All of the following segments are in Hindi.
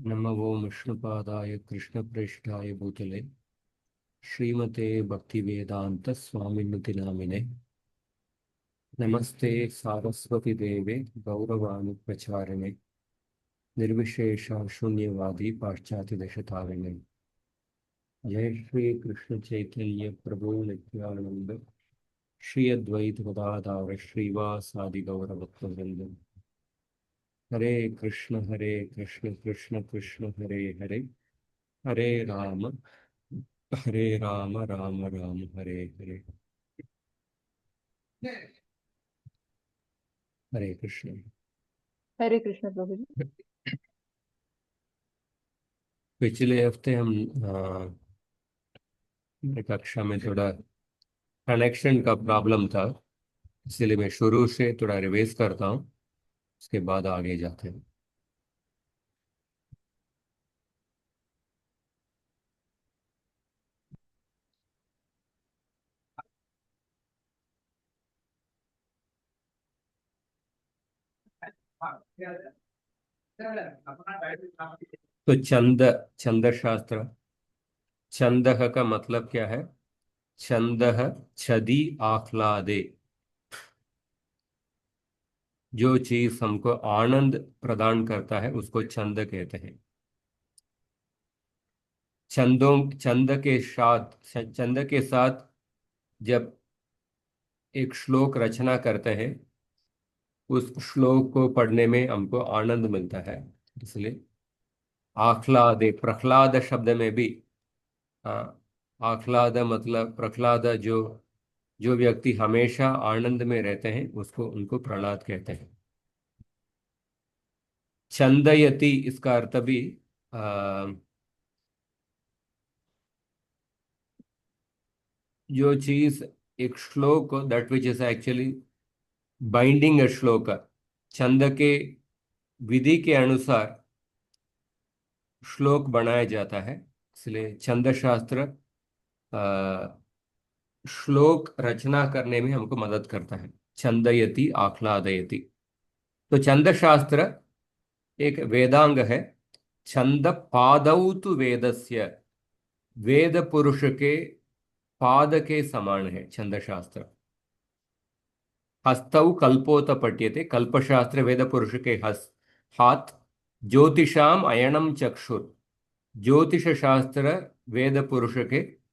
नमो विष्णुपादाय कृष्णप्रेष्ठाय भूतले श्रीमते भक्तिवेदांत स्वामिनिति नामिने। नमस्ते सारस्वती देवे गौरवाणि प्रचारिणे निर्विशेष शून्यवादी पाश्चात्य देशतारिणे। जय श्री कृष्ण चैतन्य प्रभु नित्यानंद श्री अद्वैत गदाधर श्रीवासादि गौरभक्तवृंद। हरे कृष्ण कृष्ण कृष्ण हरे हरे, हरे राम हरे राम राम राम हरे हरे। हरे कृष्ण। हरे कृष्ण प्रभु जी। पिछले हफ्ते हम मेरी कक्षा में थोड़ा कनेक्शन का प्रॉब्लम था, इसलिए मैं शुरू से थोड़ा रिवाइज करता हूँ, उसके बाद आगे जाते हैं। तो छंद शास्त्र, छंदह का मतलब क्या है? छंदह छदी आह्लादे, जो चीज हमको आनंद प्रदान करता है उसको छंद कहते हैं। छंद के साथ जब एक श्लोक रचना करते हैं, उस श्लोक को पढ़ने में हमको आनंद मिलता है, इसलिए आह्लादे। प्रह्लाद शब्द में भी आह्लाद मतलब प्रह्लाद, जो जो व्यक्ति हमेशा आनंद में रहते हैं उसको उनको प्रह्लाद कहते हैं। छंदयति इसका अर्थ भी आ, जो चीज एक shloka, that which is actually binding a shloka, छंद के विधि के अनुसार श्लोक बनाया जाता है, इसलिए छंद शास्त्र श्लोक रचना करने में हमको मदद करता है। छंदयति आह्लादयति। तो छंद शास्त्र एक वेदांग है। छंद पादौ तु वेदस्य, वेद पुरुष के पाद के समान है छंद शास्त्र। हस्तौ कल्पोत पठ्यते, कल्पशास्त्र वेद पुरुष के हाथ। ज्योतिषाम अयनम चक्षुर, ज्योतिष शास्त्र वेद पुरुष के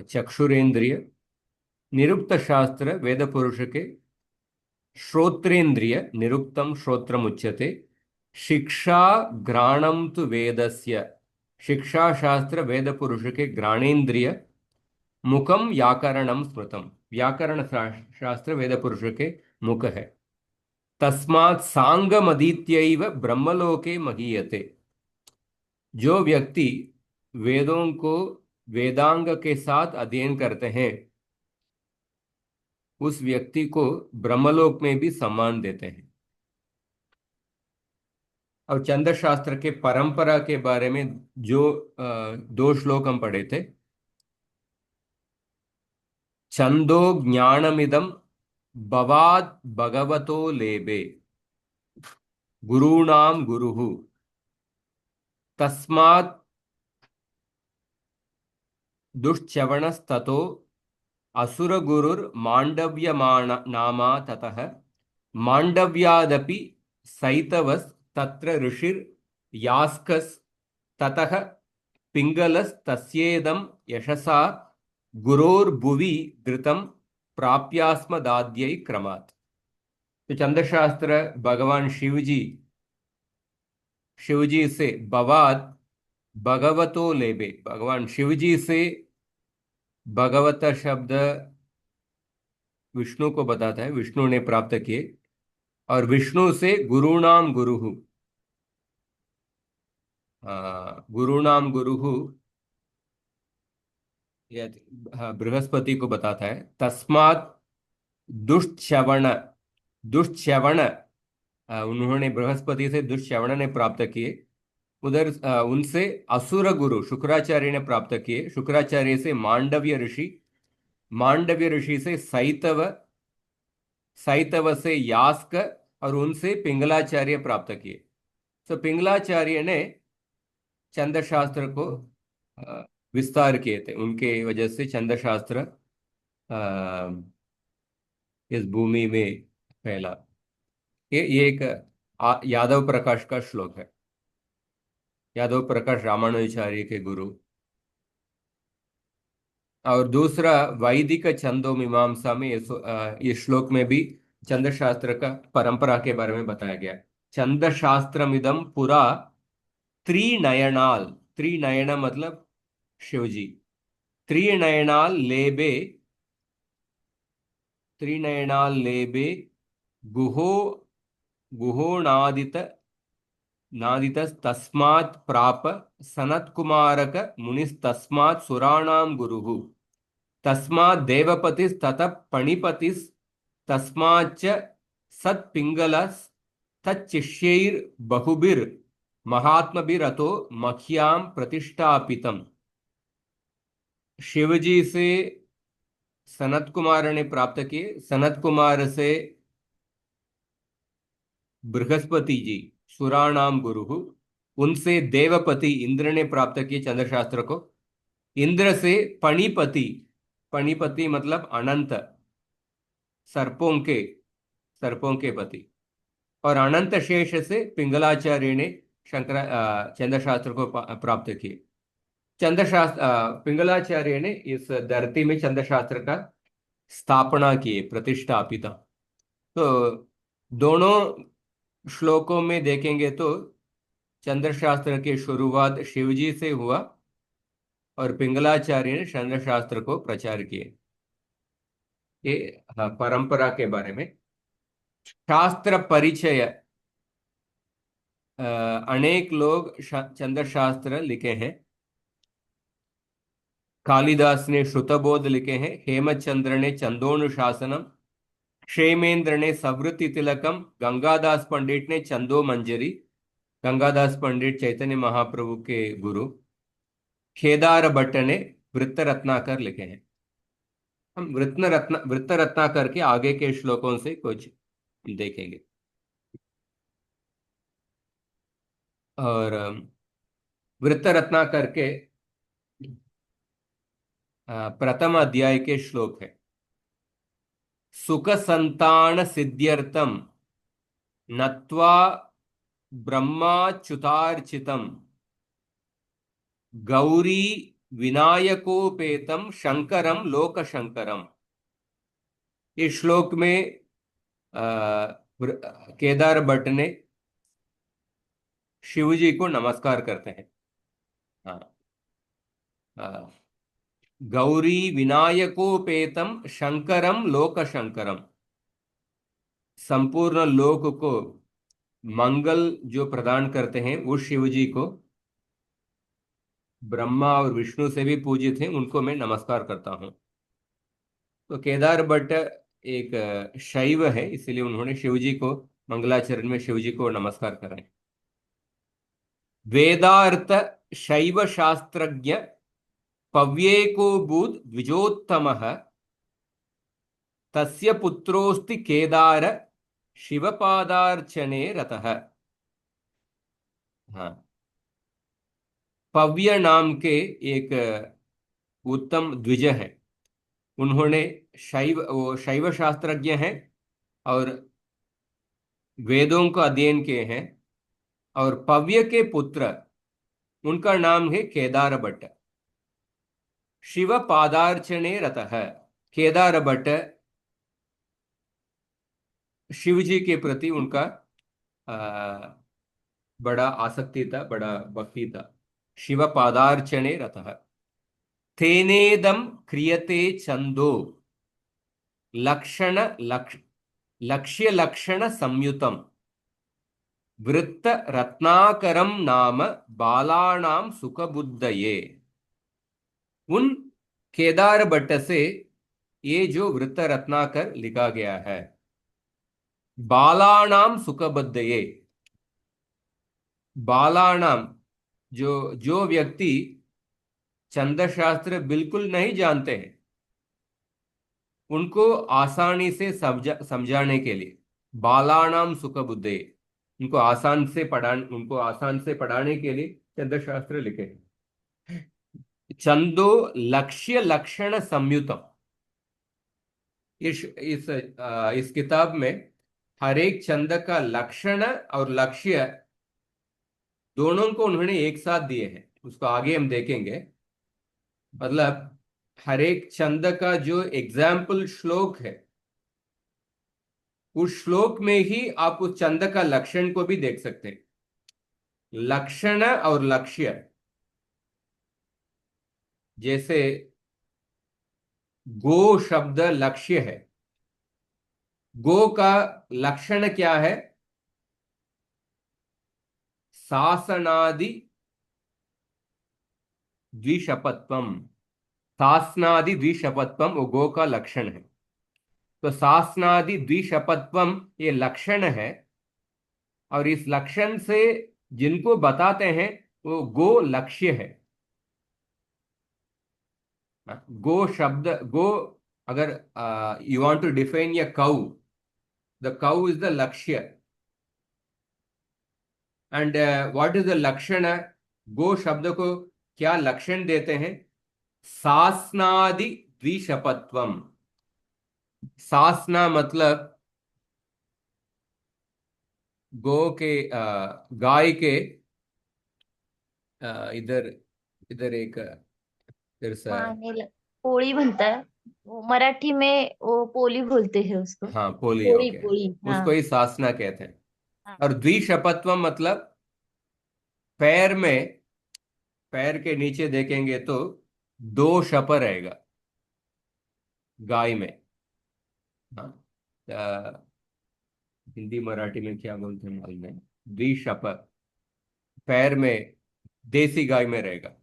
चक्षुरेंद्रिय। निरुक्त शास्त्र वेद पुरुष के श्रोत्रेंद्रिय, निरुक्तम श्रोत्रम उच्यते। शिक्षा घ्राणम तु वेदस्य, शिक्षा शास्त्र वेद पुरुष के घ्राणेन्द्रिय। मुखम व्याकरणम स्मृतम, व्याकरण शास्त्र वेद पुरुष के मुख है। तस्मात् सांगमदीत्यैव ब्रह्मलोके महीयते, जो व्यक्ति वेदों को वेदांग के साथ अध्ययन करते हैं उस व्यक्ति को ब्रह्मलोक में भी सम्मान देते हैं। और चंद्र शास्त्र के परंपरा के बारे में जो दो श्लोक हम पढ़े थे। छंदो ज्ञानमिदं भवाद भगवतो लेबे, गुरूणाम गुरुः तस्मात् दुश्चवणस्ततो असुरगुरुर्माण्डव्यमाण नामा ततः। माण्डव्यादपि सैतवस्तत्र ऋषिर्यास्कस् ततः पिङ्गलस्तस्येदं यशसा गुरोर्भुवि धृतं प्राप्यास्मदाद्यै क्रमात्। तो चंद्रशास्त्र भगवान शिवजी से भवाद भगवतो लेबे, भगवान शिवजी से भगवत शब्द विष्णु को बताता है, विष्णु ने प्राप्त किए। और विष्णु से गुरुणाम गुरुहु, गुरुणाम गुरुहु बृहस्पति को बताता है। तस्मात् दुष्श्रवण, दुष्श्रवण उन्होंने बृहस्पति से दुष्श्रवण ने प्राप्त किए। उधर उनसे असुर गुरु शुक्राचार्य ने प्राप्त किए। शुक्राचार्य से मांडव्य ऋषि, मांडव्य ऋषि से सैतव, सैतव से यास्क, और उनसे पिंगलाचार्य प्राप्त किए। तो पिंगलाचार्य ने छंद शास्त्र को विस्तार किए थे, उनके वजह से छंद शास्त्र इस भूमि में फैला। ये एक यादव प्रकाश का श्लोक है। यादव प्रकाश रामानुजाचार्य के गुरु। और दूसरा वैदिक छंदो मीमांसा में इस श्लोक में भी छंद शास्त्र का परंपरा के बारे में बताया गया है। छंद शास्त्रमिदं पुरा त्रिनयनाल, त्रिनयन मतलब शिवजी, त्रिनयनाल लेबे, त्रिनयनाल लेबे गुहो, गुहोनादित नादितस्तस्मात् प्राप सनत्कुमारक मुनिस्तस्मात् सुराणां गुरुः तस्मात् देवपतिस्ततः पणिपतिस्तस्माच्च सत्पिंगलस्तच्शिष्यैर्बहुभिर्महात्मभिरतो मह्यां प्रतिष्ठापितम्। शिवजी से सनत कुमार ने प्राप्त किए, सनत कुमार से बृहस्पति जी सुराणाम गुरु, उनसे देवपति इंद्र ने प्राप्त किए चंद्रशास्त्र को। इंद्र से पणिपति, पणिपति मतलब अनंत, सर्पों के, सर्पों के पति। और अनंत शेष से पिंगलाचार्य ने चंद्रशास्त्र को प्राप्त किए। चंद्रशास्त्र पिंगलाचार्य ने इस धरती में चंद्रशास्त्र का स्थापना की, प्रतिष्ठापिता। तो दोनों श्लोकों में देखेंगे तो चंद्रशास्त्र की शुरुआत शिवजी से हुआ और पिंगलाचार्य ने चंद्रशास्त्र को प्रचार किए। ये परंपरा के बारे में। शास्त्र परिचय, अनेक लोग चंद्रशास्त्र लिखे हैं। कालिदास ने श्रुतबोध लिखे हैं, हेमचंद्र ने चंदोनुशासनम, क्षेमेंद्र ने सवृत्ति तिलकम, गंगादास पंडित ने चंदो मंजरी, गंगादास पंडित चैतन्य महाप्रभु के गुरु। केदार भट्ट ने वृत्त रत्नाकर लिखे हैं। हम वृत्त रत्नाकर के आगे के श्लोकों से कुछ देखेंगे। और वृत्त रत्नाकर के प्रथम अध्याय के श्लोक है, सुख संतान सिद्ध्यर्थम नत्वा ब्रह्माच्युतार्चितम गौरी विनायकोपेतम शंकरम लोक शंकरम। इस श्लोक में केदार भट्ट ने शिव जी को नमस्कार करते हैं। हाँ, गौरी विनायकोपेतम शंकरम लोक शंकरम, संपूर्ण लोक को मंगल जो प्रदान करते हैं उस शिव जी को ब्रह्मा और विष्णु से भी पूजित हैं, उनको मैं नमस्कार करता हूं। तो केदार भट्ट एक शैव है, इसलिए उन्होंने शिव जी को मंगलाचरण में शिव जी को नमस्कार कराए। वेदार्थ शैव शास्त्रज्ञ पव्येको भूत द्विजोत्तमः तस्य पुत्रोस्ति केदार शिवपादार्चने रतः। हाँ, पव्य नाम के एक उत्तम द्विज है, उन्होंने वो शैव शास्त्रज्ञ हैं और वेदों का अध्ययन किए हैं। और पव्य के पुत्र, उनका नाम है केदार भट्ट। शिव पादार्चने रतः, केदार भट्ट शिव जी के प्रति उनका बड़ा आसक्ति था, बड़ा भक्ति था। शिव पादार्चने रतः तेनेदम क्रियते छंदो लक्ष्य लक्षण संयुतम वृत्त रत्नाकरम नाम बालानाम सुखबुद्धये। उन केदार भट्ट से ये जो वृत्त रत्नाकर लिखा गया है, बालानाम सुखबुद्धये, बालानाम जो व्यक्ति छंद शास्त्र बिल्कुल नहीं जानते हैं, उनको आसानी से समझाने के लिए बालानाम सुखबुद्धये। उनको आसान से पढ़ाने के लिए छंद शास्त्र लिखे। छंदो लक्ष्य लक्षण संयुतम। इस किताब में हर एक छंद का लक्षण और लक्ष्य दोनों को उन्होंने एक साथ दिए हैं। उसको आगे हम देखेंगे। मतलब हर एक छंद का जो एग्जाम्पल श्लोक है, उस श्लोक में ही आप उस छंद का लक्षण को भी देख सकते हैं। लक्षण और लक्ष्य, जैसे गो शब्द लक्ष्य है। गो का लक्षण क्या है? शासनादि द्विशपत्वम। शासनादि द्विशपत्वम वो गो का लक्षण है। तो शासनादि द्विशपत्वम ये लक्षण है, और इस लक्षण से जिनको बताते हैं वो गो लक्ष्य है। गो शब्द, गो, अगर you want to define a cow, the cow is the lakshya. And what is the lakshan? गो शब्द को क्या लक्षण देते हैं? सासनादि द्विशपत्वम। सासना मतलब गो के, गाय के, इधर इधर एक, इधर पोळी बनता है वो, मराठी में वो पोली बोलते हैं उसको। हाँ, पोली, पोळी ओके। पोळी, हाँ। उसको ही सासना कहते हैं। हाँ। और द्विशपत्वम मतलब पैर में, पैर के नीचे देखेंगे तो दो शप रहेगा गाय में। हाँ, हिंदी मराठी में क्या बोलते हैं मालूम नहीं। द्विशप, पैर में, देसी गाय में रहेगा।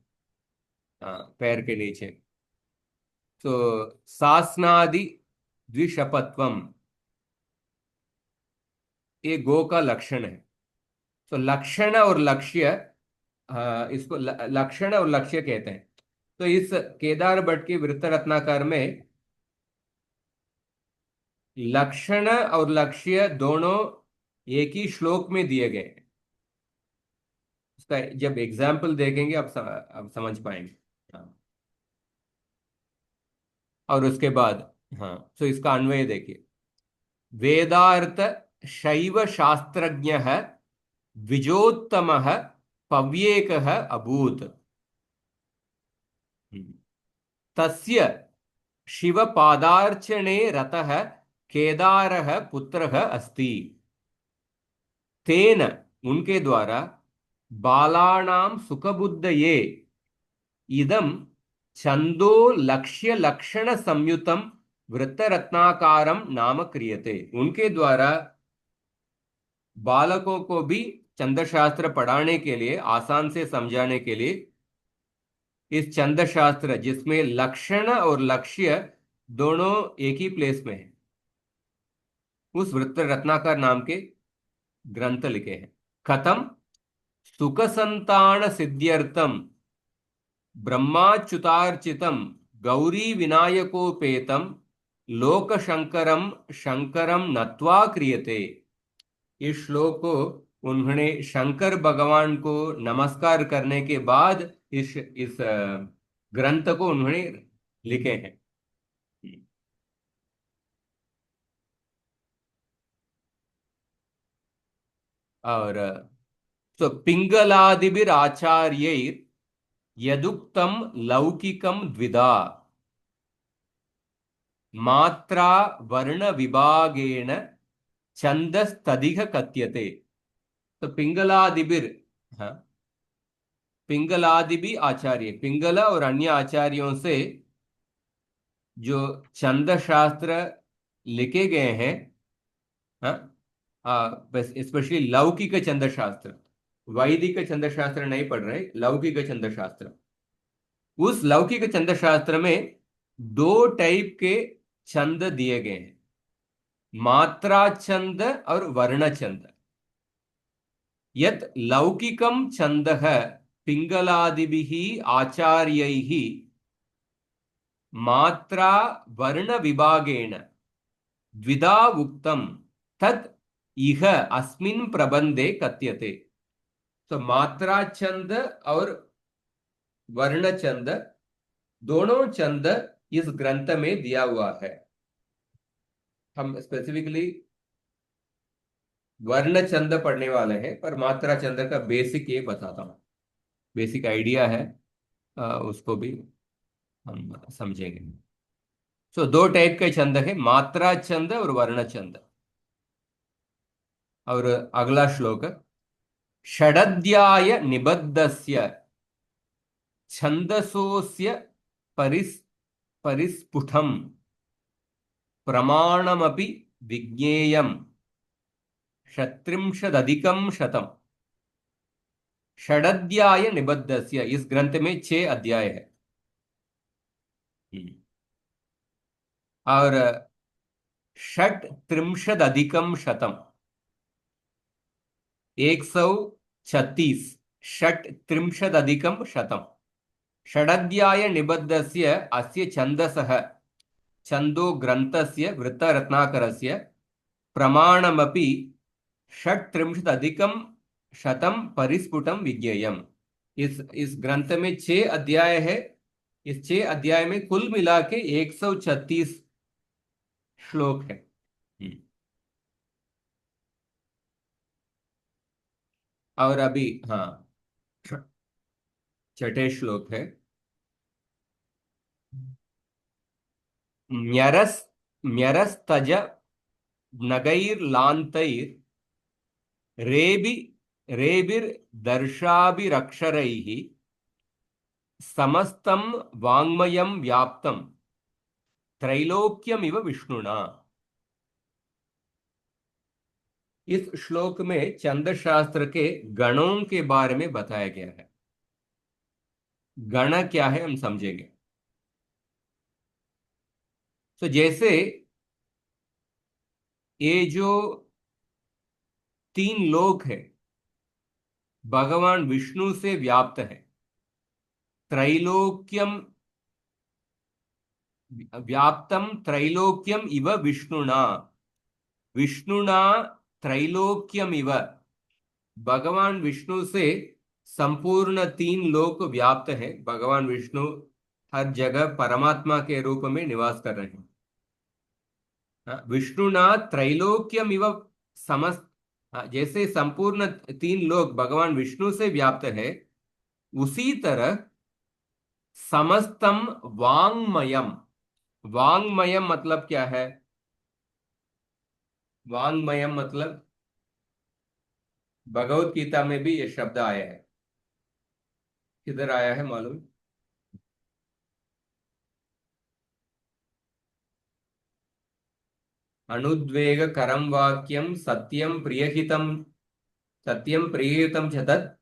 हाँ, पैर के नीचे। तो सासनादि द्विशपत्वम ये गो का लक्षण है। तो लक्षण और लक्ष्य, इसको लक्षण और लक्ष्य कहते हैं। तो इस केदार भट्ट के वृत्त रत्नाकर में लक्षण और लक्ष्य दोनों एक ही श्लोक में दिए गए हैं। उसका जब एग्जाम्पल देखेंगे आप समझ पाएंगे। हाँ। और उसके बाद, हाँ, तो इसका अन्वय देखिए। वेदार्थ शैव शास्त्रज्ञ द्विजोत्तम पव्येक अभूत। तस्य शिवपादार्चने रतः केदारः पुत्रः अस्ति। तेन, उनके द्वारा, बालानां सुखबुद्धये इदं छंदो लक्ष्य लक्षण संयुतम वृत्तरत्नाकारम नाम क्रियते। उनके द्वारा बालकों को भी छंद शास्त्र पढ़ाने के लिए, आसान से समझाने के लिए, इस छंद शास्त्र जिसमें लक्षण और लक्ष्य दोनों एक ही प्लेस में है, उस वृत्त रत्नाकर नाम के ग्रंथ लिखे हैं। खतम सुख संतान सिद्ध्यर्थम ब्रह्माच्युतार्चितम गौरी विनायकोपेतम लोक शंकरम शंकरम नत्वा क्रियते। इस श्लोक को उन्होंने शंकर भगवान को नमस्कार करने के बाद इस ग्रंथ को उन्होंने लिखे हैं। और तो पिंगलादिभिराचार्य यदुक्तम लौकिकम द्विधा मात्रा वर्ण विभागेन छंदस्तदिह कथ्यते। तो पिंगलादिभिर, हाँ, पिंगलादि भी आचार्य, पिंगला और अन्य आचार्यों से जो छंद शास्त्र लिखे गए हैं, हाँ, बस स्पेशली लौकिक छंद शास्त्र, वैदिक छंद शास्त्र नहीं पढ़ रहे, लौकिक छंद शास्त्र। उस लौकिक छंद शास्त्र में दो टाइप के छंद दिए गए हैं, मात्रा छंद और वर्ण छंद। यत लौकिकम छंदः पिंगलादिभिः आचार्यैः मात्रा वर्ण विभागेन द्विधा उक्तम तत् इह अस्मिन् प्रबंधे कथ्यते। तो मात्रा छंद और वर्ण छंद दोनों छंद इस ग्रंथ में दिया हुआ है। हम स्पेसिफिकली वर्ण छंद पढ़ने वाले हैं, पर मात्रा छंद का बेसिक ये बताता हूँ, बेसिक आइडिया है, उसको भी हम समझेंगे। सो दो टाइप के छंद है, मात्रा छंद और वर्ण छंद। और अगला श्लोक, षडध्याय निबद्धस्य छंदसोस्य परिस् परिस्फुटम प्रमाणमपि विज्ञेयम् षत्रिंशदधिकं शतम्। षडध्याय निबद्धस्य, इस ग्रंथ में 6 अध्याय है। और षट्त्रिंशदधिकं शतम्, 136, षट्त्रिंशदधिकं शतम्। षडध्याय निबद्धस्य अस्य छन्दसः छन्दो ग्रन्थस्य वृत्तरत्नाकरस्य प्रमाणमपि षट्त्रिंशदधिकं शतं परिस्फुटं विज्ञेयम्। इस ग्रंथ में 6 अध्याय है। इस 6 अध्याय में कुल मिला के 136 श्लोक है। और अभी हाँ, छठे श्लोक है, न्यरस न्यरस्तज नगैर्लान्तैर् रेबि रेबिर्दर्शाभिरक्षरैः समस्तं वाङ्मयं व्याप्तं त्रैलोक्यमिव विष्णुना। इस श्लोक में छंद शास्त्र के गणों के बारे में बताया गया है। गण क्या है हम समझेंगे। तो जैसे ये जो 3 लोक है भगवान विष्णु से व्याप्त है, त्रैलोक्यम व्याप्तम त्रैलोक्यम इव विष्णुना, विष्णुना त्रैलोक्यम इव, भगवान विष्णु से संपूर्ण 3 लोक व्याप्त है। भगवान विष्णु हर जगह परमात्मा के रूप में निवास कर रहे हैं। विष्णुना त्रैलोक्यम इव समस्त, जैसे संपूर्ण 3 लोक भगवान विष्णु से व्याप्त है, उसी तरह समस्तम वांगमयम। वांगमयम मतलब क्या है? वांगमयम मतलब भगवत गीता में भी ये शब्द आया है। किधर आया है मालूम? अनुद्वेग करम वाक्यम सत्यम प्रियहितम च तत्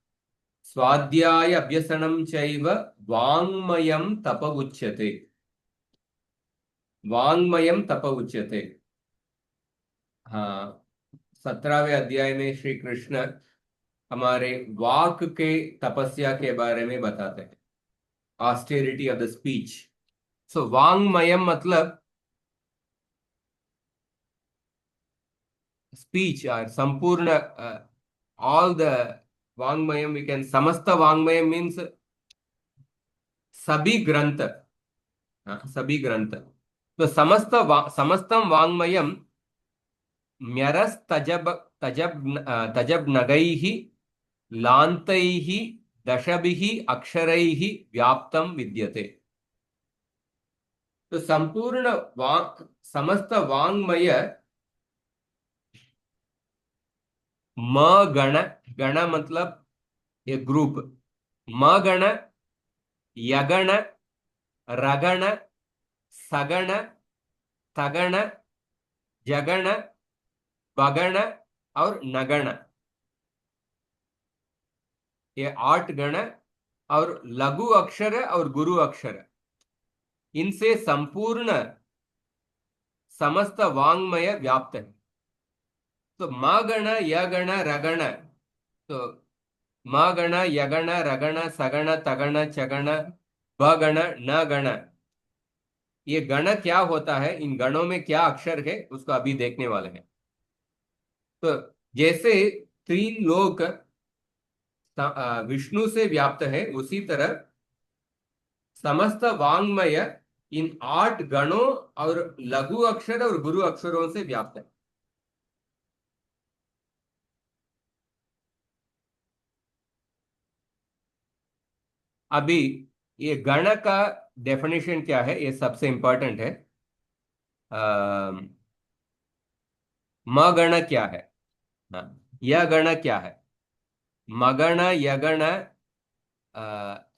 स्वाध्याय अभ्यसनम चैव वांगमयम तप उच्यते। वांगमयम तप उच्यते। हाँ, 17वें अध्याय में श्री कृष्ण हमारे वाक के तपस्या के बारे में बताते हैं, ऑस्टेरिटी ऑफ द स्पीच। सो वांगमयम मतलब स्पीच और संपूर्ण, ऑल द वांगमयम वी कैन, समस्त वांगमयम मीन्स सभी ग्रंथ। हाँ, सभी ग्रंथ। तो समस्तम वांगमयम म्यरस तजब तजब तजब नगैः लान्तैः दशभिः अक्षरैः व्याप्तम विद्यते। तो संपूर्ण वांग, समस्त वांगमय, म गण, गण मतलब ये ग्रुप, म गण, यगण, रगण, सगण, तगण, जगण, बगण और नगण, ये 8 गण। और लघु अक्षर और गुरु अक्षर, इनसे संपूर्ण समस्त वांगमय व्याप्त है। तो म गण, यगण, रगण, तो म गण, यगण, रगण, सगण, तगण, चगण, बगण, न गण, ये गण क्या होता है, इन गणों में क्या अक्षर है उसको अभी देखने वाले हैं। तो जैसे तीन लोक विष्णु से व्याप्त है, उसी तरह समस्त वांग्मय इन 8 गणों और लघु अक्षर और गुरु अक्षरों से व्याप्त है। अभी ये गण का डेफिनेशन क्या है, ये सबसे इंपॉर्टेंट है। मगण क्या है? हाँ, यह गण क्या है? मगण, यगण,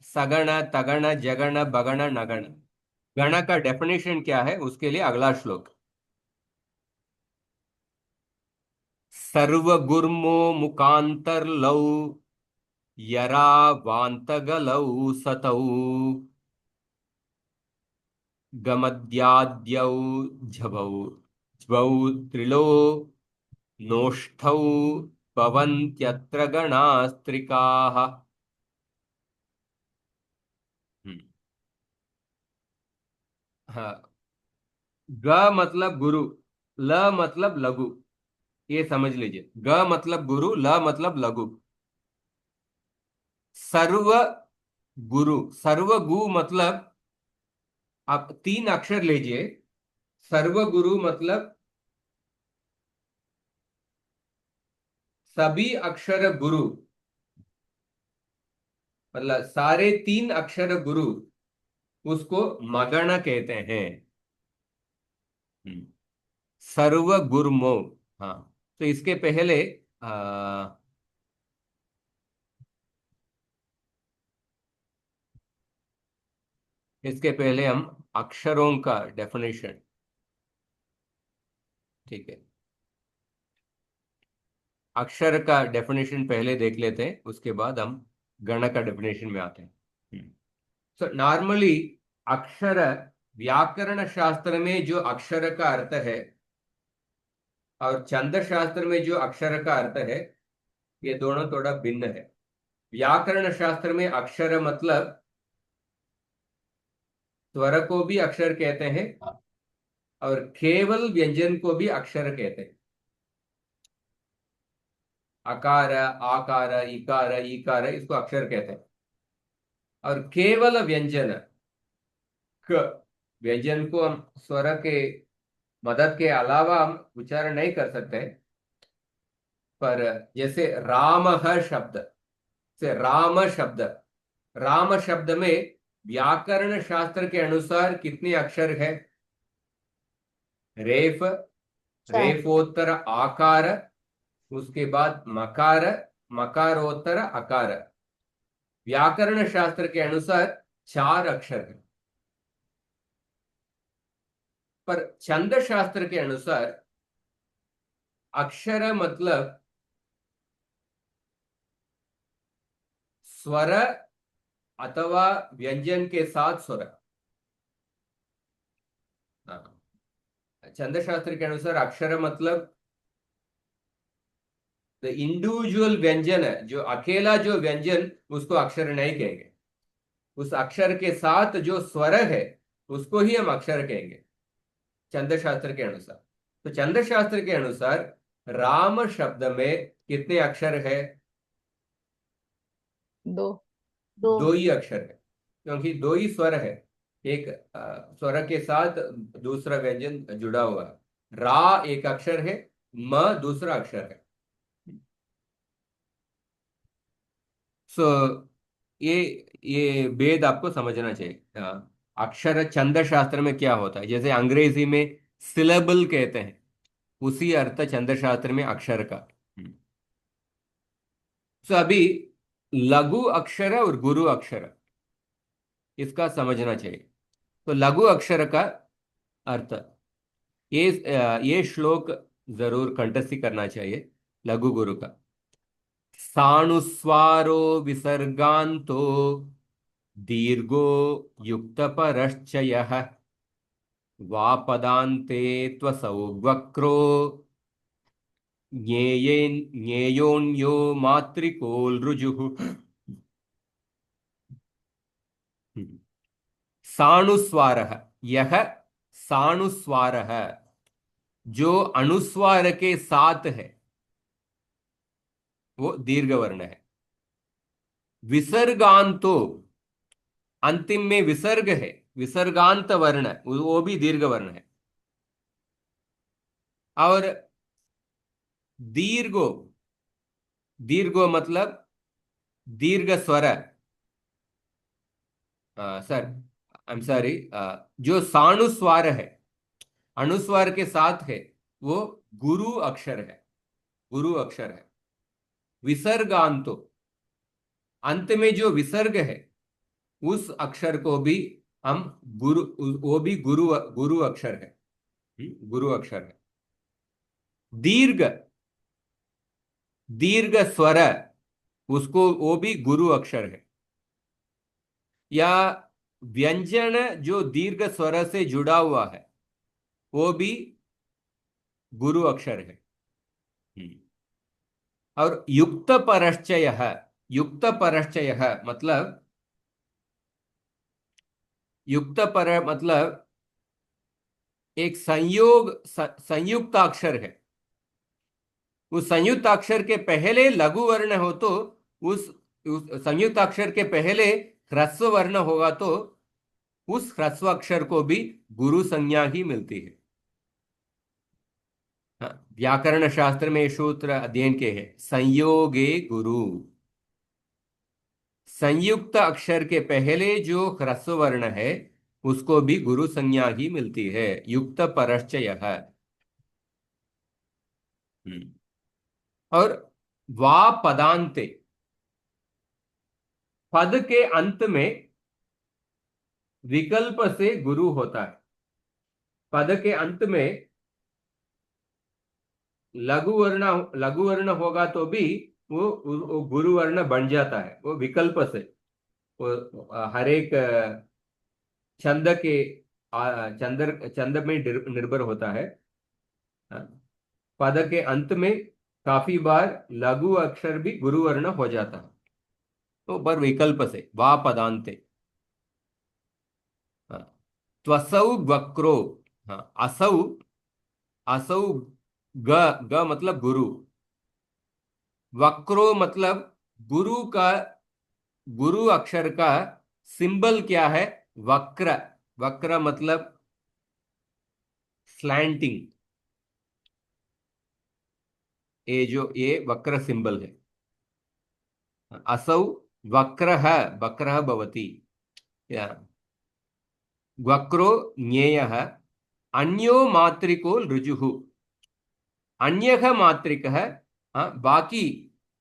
सगण, तगण, जगण, बगण, नगण। गण का डेफिनेशन क्या है, उसके लिए अगला श्लोक। सर्वगुर्मो मुकांतर्लौ यरावान्तगलौ सतौ गमद्याद्यौ झभौ ज्वौ त्रिलो नोष्ठौ भवन्त्यत्र गणास्त्रिकाः। हम्म, हाँ। ग मतलब गुरु, ल मतलब लघु, ये समझ लीजिए। ग मतलब गुरु, ल मतलब लघु। सर्व गुरु, सर्व गु मतलब, आप 3 अक्षर लीजिए। सर्व गुरु मतलब सभी अक्षर गुरु, मतलब सारे 3 अक्षर गुरु, उसको मगण कहते हैं। हम्म, सर्व गुरमो। हाँ, तो इसके पहले इसके पहले हम अक्षरों का डेफिनेशन, ठीक है, अक्षर का डेफिनेशन पहले देख लेते हैं, उसके बाद हम गण का डेफिनेशन में आते हैं। सो नॉर्मली अक्षर, व्याकरण शास्त्र में जो अक्षर का अर्थ है और छंद शास्त्र में जो अक्षर का अर्थ है, ये दोनों थोड़ा भिन्न है। व्याकरण शास्त्र में अक्षर मतलब स्वर को भी अक्षर कहते हैं और केवल व्यंजन को भी अक्षर कहते हैं। अकार, आकार, इकार, ईकार, इसको अक्षर कहते हैं। और केवल व्यंजन, क, व्यंजन को हम स्वर के मदद के अलावा हम उच्चारण नहीं कर सकते। पर जैसे राम शब्द, से राम शब्द, राम शब्द में व्याकरण शास्त्र के अनुसार कितने अक्षर है? रेफ, चार। रेफोत्तर आकार, उसके बाद मकार, मकारोत्तर अकार। व्याकरण शास्त्र के अनुसार 4 अक्षर है। पर छंद शास्त्र के अनुसार अक्षर मतलब स्वर अथवा व्यंजन के साथ स्वर। हाँ, छंद शास्त्र के अनुसार अक्षर मतलब द इंडिविजुअल व्यंजन है, जो अकेला जो व्यंजन, उसको अक्षर नहीं कहेंगे। उस अक्षर के साथ जो स्वर है, उसको ही हम अक्षर कहेंगे छंद शास्त्र के अनुसार। तो छंद शास्त्र के अनुसार राम शब्द में कितने अक्षर है? दो। दो। 2 ही अक्षर है, क्योंकि 2 ही स्वर है। एक स्वर के साथ दूसरा व्यंजन जुड़ा हुआ है। रा एक अक्षर है, म दूसरा अक्षर है। सो ये ये भेद आपको समझना चाहिए। अक्षर छंद शास्त्र में क्या होता है, जैसे अंग्रेजी में सिलेबल कहते हैं, उसी अर्थ छंद शास्त्र में अक्षर का। सो अभी लघु अक्षर और गुरु अक्षर, इसका समझना चाहिए। तो लघु अक्षर का अर्थ, ये श्लोक जरूर कंठस्थी करना चाहिए। लघु गुरु का सानुस्वारो विसर्गान्तो दीर्घो युक्त परश्चयः वापदान्ते त्वसौ वक्रो ज्ञेयोन्यो मात्रिकोल ऋजुः। सानुस्वारः, यह सानुस्वारः जो अनुस्वार के साथ है, वो दीर्घ वर्ण है। विसर्गांतो, अंतिम में विसर्ग है, विसर्गांत वर्ण वो भी दीर्घ वर्ण है। और दीर्घो, दीर्घो मतलब दीर्घ स्वर, सर आई एम सॉरी, जो सानुस्वार है, अनुस्वार के साथ है, वो गुरु अक्षर है, गुरु अक्षर है। विसर्गांतो, अंत में जो विसर्ग है उस अक्षर को भी हम गुरु, वो भी गुरु, गुरु अक्षर है। गुरु अक्षर है। दीर्घ, दीर्घ स्वर, उसको वो भी गुरु अक्षर है। या व्यंजन जो दीर्घ स्वर से जुड़ा हुआ है वो भी गुरु अक्षर है। और युक्त परश्चय, युक्त परश्चय मतलब, युक्त पर मतलब एक संयोग, संयुक्त अक्षर है। उस संयुक्त अक्षर के पहले लघु वर्ण हो तो उस संयुक्त अक्षर के पहले ह्रस्व वर्ण होगा तो उस ह्रस्व अक्षर को भी गुरु संज्ञा ही मिलती है। हाँ, व्याकरण शास्त्र में ये सूत्र अध्ययन के हैं, संयोगे गुरु। संयुक्त अक्षर के पहले जो ह्रस्व वर्ण है उसको भी गुरु संज्ञा ही मिलती है, युक्त परश्चय है। और वा पदांते, पद के अंत में विकल्प से गुरु होता है। पद के अंत में लघु वर्ण होगा तो भी वो गुरु वर्ण बन जाता है, वो विकल्प से। वो हर एक छंद के छंद में निर्भर होता है। हाँ, पद के अंत में काफी बार लघु अक्षर भी गुरु वर्ण हो जाता है, तो पर विकल्प से, वा पदांते। हाँ, त्वसौ वक्रो, हाँ असौ, असौ, ग, ग मतलब गुरु, वक्रो मतलब गुरु का, गुरु अक्षर का सिंबल क्या है, वक्र। वक्र मतलब स्लैंटिंग, ये वक्र सिंबल है। असौ वक्रः, वक्रः भवति, या वक्रो ज्ञेयः, अन्यो मात्रिको ऋजुः, अन्यः मात्रिकः। हाँ, बाकी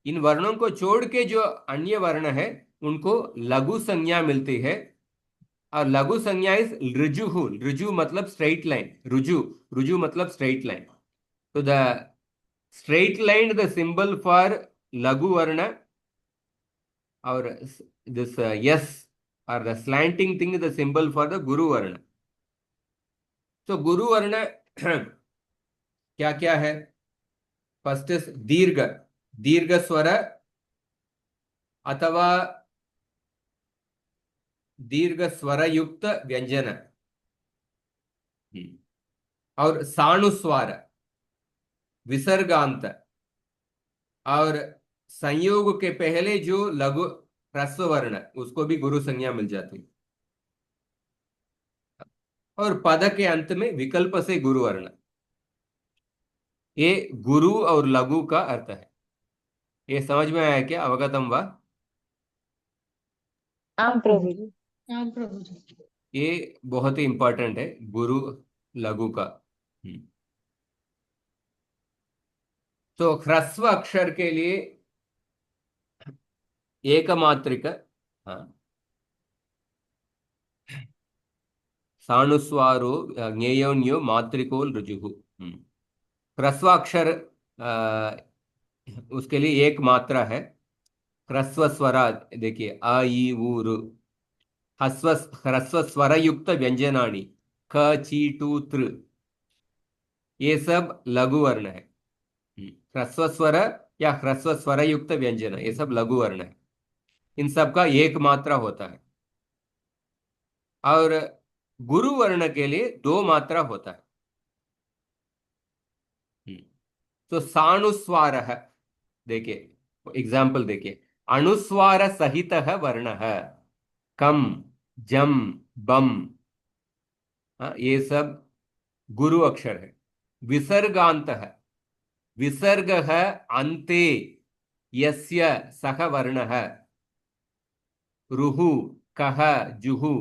इन वर्णों को छोड़ के जो अन्य वर्ण है उनको लघु संज्ञा मिलती है। और लघु संज्ञा इज ऋजु, ऋजु मतलब स्ट्रेट लाइन, रुजु, रुजु मतलब स्ट्रेट लाइन। तो the straight line the symbol for लघु वर्ण, और दिस यस और the slanting thing the symbol for the गुरु वर्ण। तो गुरु वर्ण क्या क्या है? फर्स्ट इज दीर्घ, दीर्घ स्वर अथवा दीर्घ स्वर युक्त व्यंजन, और सानुस्वार, विसर्गांत, और संयोग के पहले जो लघु ह्रस्व वर्ण उसको भी गुरु संज्ञा मिल जाती है। और पद के अंत में विकल्प से गुरु वर्ण, ये गुरु और लघु का अर्थ है। ये समझ में आया क्या? अवगतम वा? हाँ प्रभु जी। हाँ प्रभु जी। ये बहुत ही इंपॉर्टेंट है, गुरु लघु का। तो ह्रस्व अक्षर के लिए एकमात्रिक, हाँ, सानुस्वारो ज्ञेयोन्यो मात्रिको ऋजुः। ह्रस्व अक्षर उसके लिए एक मात्रा है। ह्रस्व स्वरा देखिए, अ ई उ ऋ, ह्रस्व, ह्रस्व स्वर युक्त व्यंजनानी ख ची टू त्र, ये सब लघु वर्ण है। ह्रस्व स्वर या ह्रस्व स्वर युक्त व्यंजन, ये सब लघु वर्ण है। इन सब का एक मात्रा होता है। और गुरु वर्ण के लिए दो मात्रा होता है। तो सानुस्वार है, देखिए एग्जाम्पल देखिए, अनुस्वार सहित वर्ण, कम, जम, बम, हाँ, ये सब गुरु अक्षर है। विसर्गांत है, विसर्ग है अन्ते, यस्य सह वर्ण है, रुहु, कह, जुहु,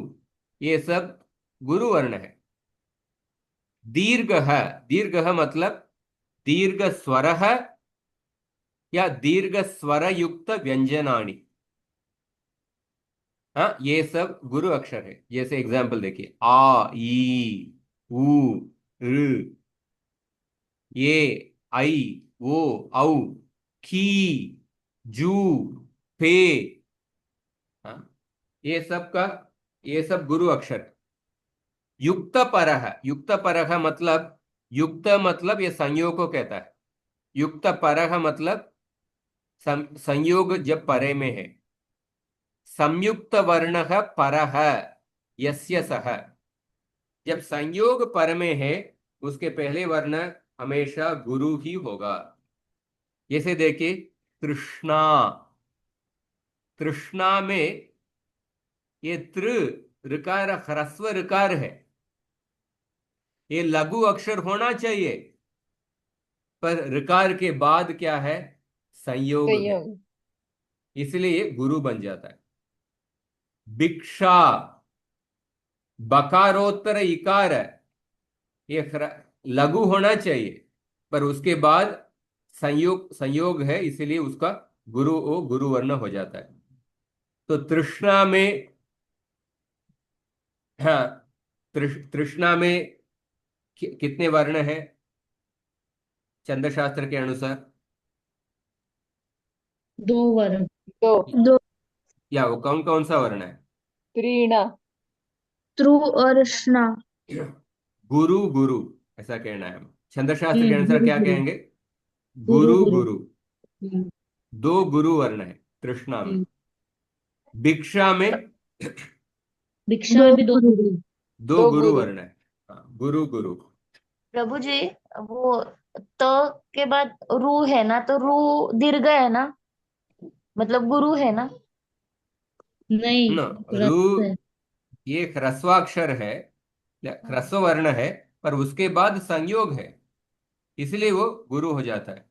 ये सब गुरु वर्ण है। दीर्घ है, दीर्घ है मतलब दीर्घ स्वर है या दीर्घ स्वर युक्त व्यंजनानी, हाँ, ये सब गुरु अक्षर है। जैसे एग्जाम्पल देखिए, आ, ई, उ, ऋ, ये, आई, ओ, औ, खी, जू, फे, हाँ, ये सब का, ये सब गुरु अक्षर है। युक्त पर है, युक्त पर है मतलब, युक्त मतलब ये संयोग को कहता है। युक्त पर है मतलब संयोग जब परे में है। संयुक्त वर्ण पर, यस्य सह, जब संयोग पर में है उसके पहले वर्ण हमेशा गुरु ही होगा। जैसे देखिए, तृष्णा, तृष्णा में ये ऋकार ह्रस्व ऋकार है, ये लघु अक्षर होना चाहिए, पर ऋकार के बाद क्या है, संयोग है, संयम। इसलिए ये गुरु बन जाता है। भिक्षा, बकारोत्तर इकार है, ये लघु होना चाहिए, पर उसके बाद संयोग संयोग है, इसलिए उसका गुरु वो गुरु वर्ण हो जाता है। तो तृष्णा में, हाँ, तृष्णा में कितने वर्ण हैं छंद शास्त्र के अनुसार? दो वर्ण। दो। दो। या वो कौन कौन सा वर्ण है? त्रीणा। त्रु और श्ना। गुरु गुरु, ऐसा कहना है। छंद शास्त्र के अनुसार गुरु क्या गुरु। कहेंगे? गुरु गुरु गुरु। गुरु, हम्म, दो गुरु वर्ण है तृष्णा में। हम्म। भिक्षा में भिक्षा में भी दो गुरु। दो दो गुरु गुरु। वर्ण है। हाँ, गुरु गुरु। प्रभु जी, वो त के बाद रू है ना, तो रू दीर्घ है ना, मतलब गुरु है ना। नहीं, न, रु, रस है। ये ह्रस्वाक्षर है, हाँ। ह्रस्व वर्ण है, पर उसके बाद संयोग है, इसलिए वो गुरु हो जाता है।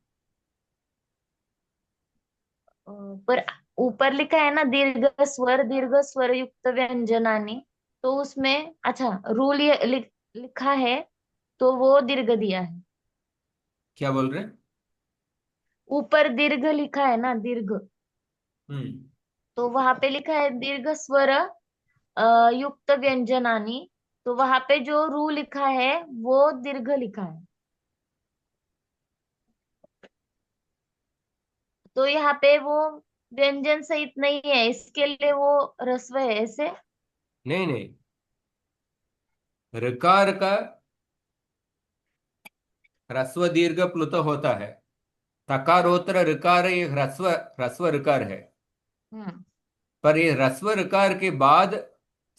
पर ऊपर लिखा है ना, दीर्घ स्वर युक्त व्यंजनानी, तो उसमें अच्छा रूल ये लिखा है, तो वो दीर्घ दिया है। क्या बोल रहे हैं? ऊपर दीर्घ लिखा है ना, दीर्घ, हम्म। तो वहां पे लिखा है दीर्घ स्वर युक्त व्यंजनानी, तो वहां पे जो रू लिखा है वो दीर्घ लिखा है। तो यहाँ पे वो व्यंजन सहित नहीं है, इसके लिए वो ह्रस्व है ऐसे। नहीं नहीं, ऋकार का ह्रस्व दीर्घ प्लुत होता है। तकारोत्तर ऋकार ये ह्रस्व ह्रस्व ऋकार है, हम्म। पर ये ह्रस्व ऋकार के बाद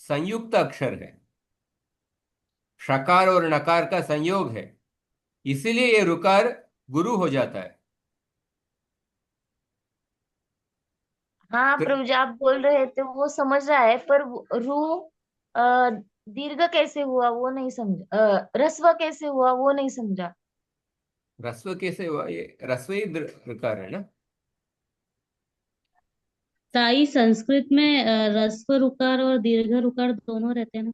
संयुक्त अक्षर है, षकार और नकार का संयोग है, इसीलिए ये ऋकार गुरु हो जाता है। हाँ तो प्रभु जी, आप बोल रहे थे वो समझ रहा है, पर रू अ, दीर्घ कैसे हुआ वो नहीं समझा, ह्रस्व कैसे हुआ वो नहीं समझा। ह्रस्व कैसे हुआ? ये ह्रस्व ही ऋकार है ना। ताई संस्कृत में ह्रस्व रुकार और दीर्घ रुकार दोनों रहते हैं ना।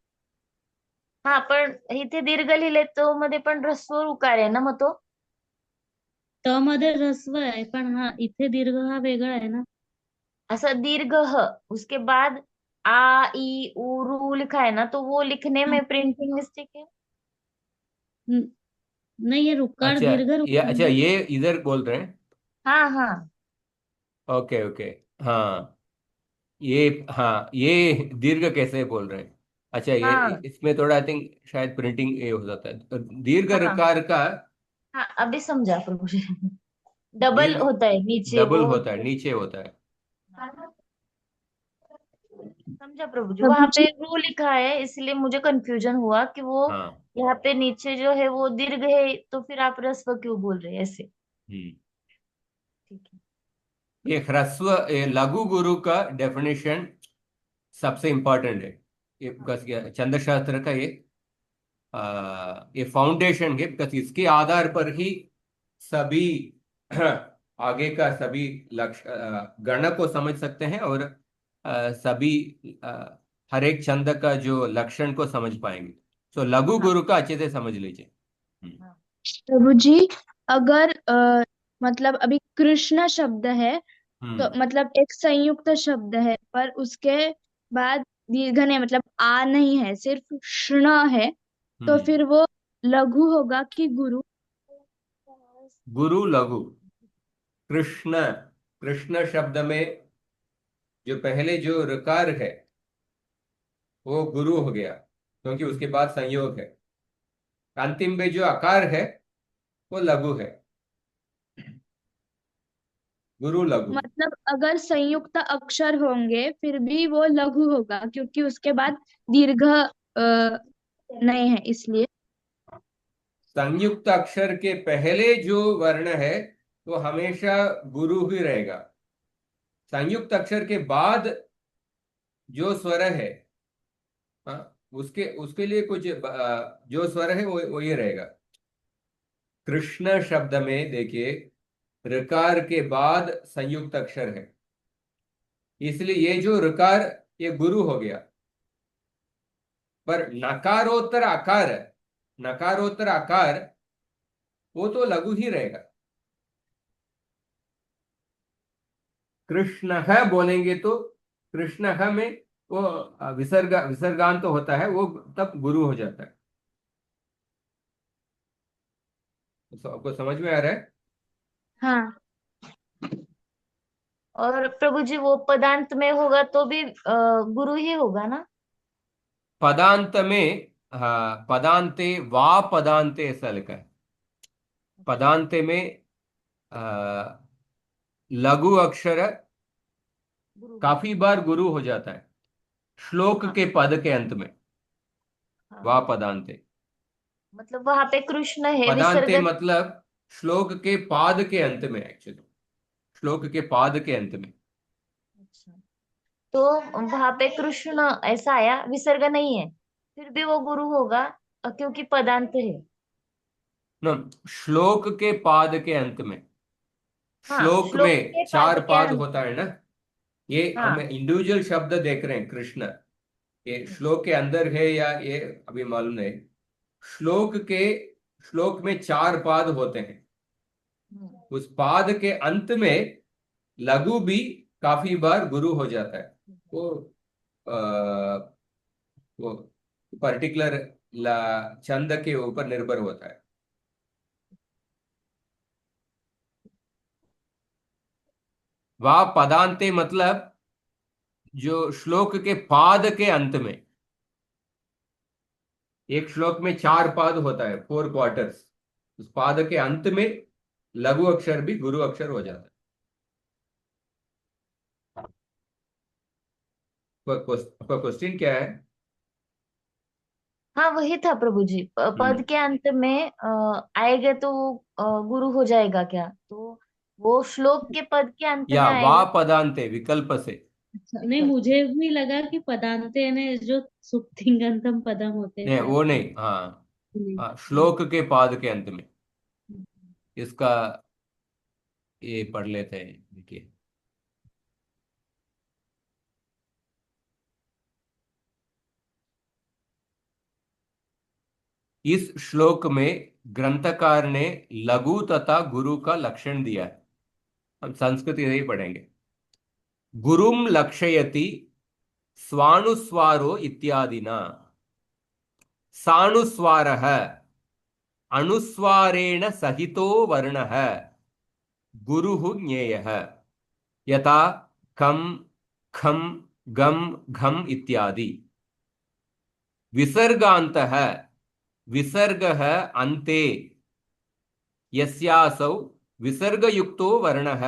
हा, पण इथे दीर्घ लिहिले तो मध्ये पण ह्रस्व उकार आहे ना, मग तो त मध्ये ह्रस्व आहे, पण हा इथे दीर्घ हा वेगळा आहे ना. असं दीर्घ ह, उसके बाद आ ई उ रू लिखा है ना, तो वो लिखने हाँ, में प्रिंटिंग मिस्टेक है। न- नहीं, ये रुकार अच्छा, दीर्घ रुकार है। ये इधर बोल रहे हैं। हाँ हाँ ओके ओके, हाँ, ये, हाँ, ये दीर्घ कैसे बोल रहे हैं? अच्छा, ये हाँ इसमें थोड़ा आई थिंक शायद प्रिंटिंग ये हो जाता है। तो दीर्घ हाँ ऋकार का हाँ, अभी समझा प्रभु जी। डबल दीर्घ होता है नीचे डबल वो होता है, नीचे होता है। समझा प्रभु जी, प्रभु वहां पे जी। रू लिखा है, इसलिए मुझे कंफ्यूजन हुआ कि वो हाँ। यहाँ पे नीचे जो है वो दीर्घ है, तो फिर आप ह्रस्व क्यों बोल रहे हैं ऐसे। हम्म। ठीक है। ये ह्रस्व, ये लघु गुरु का डेफिनेशन सबसे इंपॉर्टेंट है। ये बिकॉज छंद शास्त्र का ये फाउंडेशन है, बिकॉज इसके आधार पर ही सभी आगे का सभी लक्ष्य गण को समझ सकते हैं, और सभी हर एक छंद का जो लक्षण को समझ पाएंगे। तो लघु हाँ गुरु का अच्छे से समझ लीजिए। हम्म। हाँ। प्रभु जी, अगर मतलब अभी कृष्ण शब्द है, तो हम्म। मतलब एक संयुक्त शब्द है, पर उसके बाद दीर्घ नहीं, मतलब आ नहीं है, सिर्फ ष्ण है, तो हम्म। फिर वो लघु होगा कि गुरु? गुरु लघु। कृष्ण, कृष्ण शब्द में जो पहले जो ऋकार है वो गुरु हो गया, क्योंकि उसके बाद संयोग है। अंतिम में जो आकार है वो लघु है। गुरु लघु। मतलब अगर संयुक्त अक्षर होंगे फिर भी वो लघु होगा, क्योंकि उसके बाद दीर्घ नहीं है, इसलिए। संयुक्त अक्षर के पहले जो वर्ण है वो हमेशा गुरु ही रहेगा। संयुक्त अक्षर के बाद जो स्वर है, हाँ, उसके उसके लिए कुछ जो स्वर है वो ये रहेगा। कृष्ण शब्द में देखिए, ऋकार के बाद संयुक्त अक्षर है, इसलिए ये जो ऋकार ये गुरु हो गया। पर नकारोत्तर आकार, नकारोत्तर आकार वो तो लघु ही रहेगा। कृष्ण है बोलेंगे तो कृष्ण है में वो विसर्गांत तो होता है, वो तब गुरु हो जाता है। तो आपको समझ में आ रहा है? हाँ। और प्रभु जी वो पदांत में होगा तो भी गुरु ही होगा ना? पदांत में, हाँ, पदांते वा पदांते ऐसा लिखा है। अच्छा। पदांते में आ, लघु अक्षर गुरु होगा। काफी बार गुरु हो जाता है, श्लोक हाँ के पद के अंत में। वा हाँ। पदांते, मतलब वहां पे कृष्ण है, पदांते विसर्ग। मतलब श्लोक के पाद के अंत में, एक्चुअली श्लोक के पाद के अंत में। अच्छा। तो वहां पे कृष्ण ऐसा आया, विसर्ग नहीं है, फिर भी वो गुरु होगा क्योंकि पदांत है। न, श्लोक के पाद के अंत में। हाँ, श्लोक श्लोक में के पाद चार के पाद अंत। होता है ना, ये हम हाँ। इंडिविजुअल शब्द देख रहे हैं कृष्ण, ये श्लोक के अंदर है या ये अभी मालूम नहीं। श्लोक के, श्लोक में चार पाद होते हैं, हम्म। उस पाद के अंत में लघु भी काफी बार गुरु हो जाता है। वो आ, वो पर्टिकुलर छंद के ऊपर निर्भर होता है। वह पदांते मतलब जो श्लोक के पाद के अंत में, एक श्लोक में चार पाद होता है, फोर क्वार्टर्स, उस पाद के अंत में लघु अक्षर भी गुरु अक्षर हो जाता है। आपका क्वेश्चन क्या है? हाँ, वही था प्रभु जी, हम्म। पद के अंत में आएगा तो वो गुरु हो जाएगा क्या? तो वो श्लोक के पद के अंत या में वा आएगा। पदांते विकल्प से। अच्छा, नहीं, विकल्प। मुझे भी लगा कि पदांते यानी जो सुप्तिंगंतम पदम होते हैं नहीं, शायद। वो नहीं, हाँ, नहीं। हाँ, श्लोक के पाद के अंत में। हम्म। इसका ये पढ़ लेते हैं, देखिए। इस श्लोक में ग्रंथकार ने लघु तथा गुरु का लक्षण दिया है। हम संस्कृत यही पढ़ेंगे। गुरुम लक्षयति स्वानुस्वारो इत्यादिना। सानुस्वारः अनुस्वारेण सहितो वर्णः गुरुः ज्ञेयः। यथा कम, खम, गम, घम इत्यादि। विसर्गान्तः विसर्गः अन्ते यस्यासौ विसर्गयुक्तो वर्णः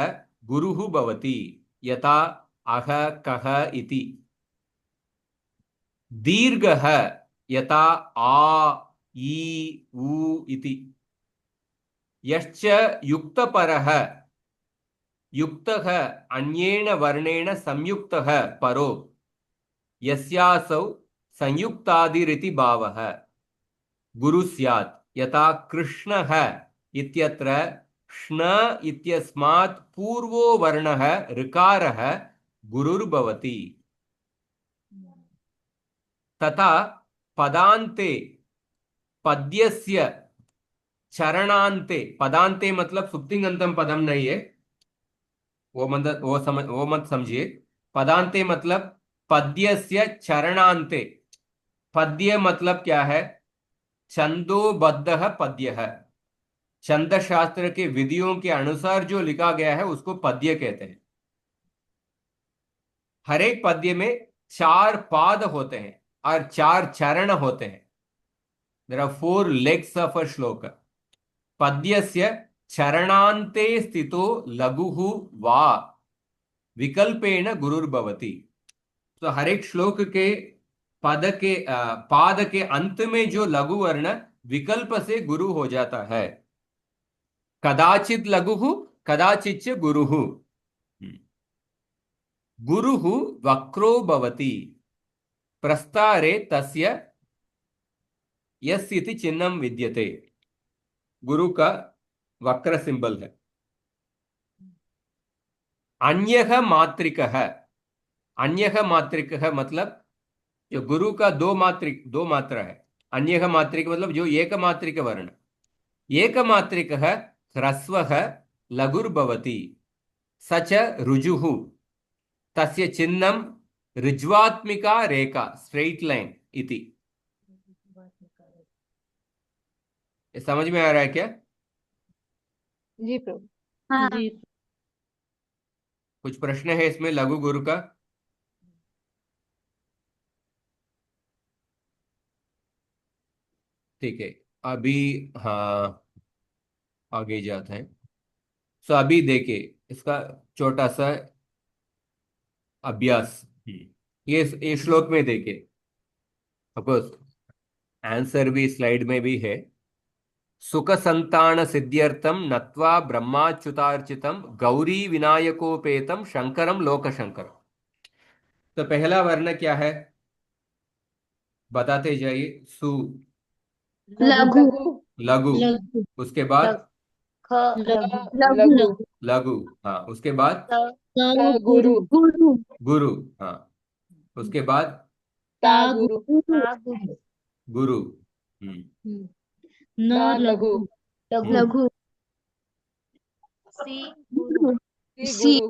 गुरुः भवति। यथा अह, कह इति। दीर्घः यथा आ, ई, उ इति। यश्च युक्तपरः युक्तः अन्येन वर्णेन संयुक्तः परो यस्यासौ संयुक्तादिरिति भावः गुरु स्यात् यथा कृष्णः इत्यत्र श्न इत्यस्मात् पूर्वो वर्णः ऋकारः गुरुर्भवति तथा पदान्ते पद्यस्य चरणान्ते पदान्ते मतलब सुप्तिंगंतम पदम नहीं है वो मत समझिए पदान्ते मतलब पद्यस्य चरणान्ते पद्य मतलब क्या है छंदोबद्ध पद्य छंद शास्त्र के विधियों के अनुसार जो लिखा गया है उसको पद्य कहते हैं हर एक पद्य में 4 पाद होते हैं और 4 चरण होते हैं there are 4 legs of a shloka पद्यस्य चरणान्ते स्थितो लघुः वा विकल्पेन गुरुर्भवति तो हर एक श्लोक के पाद के अंत में जो लघु वर्ण विकल्प से गुरु हो जाता है कदाचित लघुः कदाचित गुरुः गुरुः वक्रो भवति प्रस्तारे तस्य यस् इति चिह्नं विद्यते गुरु का वक्र सिंबल है अन्यः मात्रिकः अन्यः मात्रिकः मतलब जो गुरु का दो मात्रा है अन्यः मात्रिक मतलब जो एक मात्रिक वर्ण एक मात्रिकः ह्रस्वः लघुर्भवति स च ऋजुः तस्य चिह्नं ऋज्वात्मिका रेखा स्ट्रेट लाइन इति ये समझ में आ रहा है क्या जी प्रभु। हाँ जी कुछ प्रश्न है इसमें लघु गुरु का ठीक है अभी हाँ आगे जाते हैं सो अभी देखिए इसका छोटा सा अभ्यास ये श्लोक में देखिए अफकोर्स आंसर भी स्लाइड में भी है सुख संतान सिद्ध्यर्थम नत्वा ब्रह्माच्युतार्चितम गौरी विनायकोपेतम शंकरम लोक शंकर तो पहला वर्ण क्या है बताते जाइए सु लघु लघु लघु उसके बाद लघु ख लघु लघु लघु लघु हाँ उसके बाद स क गुरु गुरु गुरु हाँ उसके बाद ता ता गुरु गुरु आ गुरु गुरु न ता लघु लघु लघु लघु सी गुरु सी सी गुरु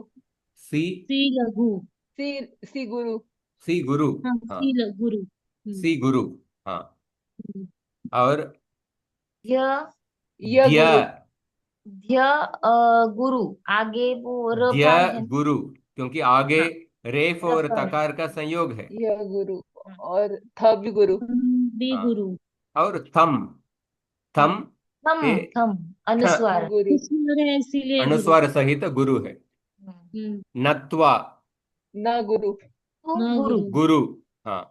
सी सी लघु सी सी गुरु सी गुरु हाँ हाँ गुरु सी गुरु हाँ हम्म, और ध्य य ध्य गुरु ध्य गुरु आगे वो ध्य रफा है गुरु क्योंकि आगे हाँ रेफ और रफा है तकार का संयोग है य गुरु और थ भी गुरु भी हाँ गुरु और थम थम थम ए थम थ अनुस्वार गुरु इसमें है इसीलिए गुरु अनुस्वार सहित गुरु है नत्वा न गुरु तू न गुरु गुरु गुरु हाँ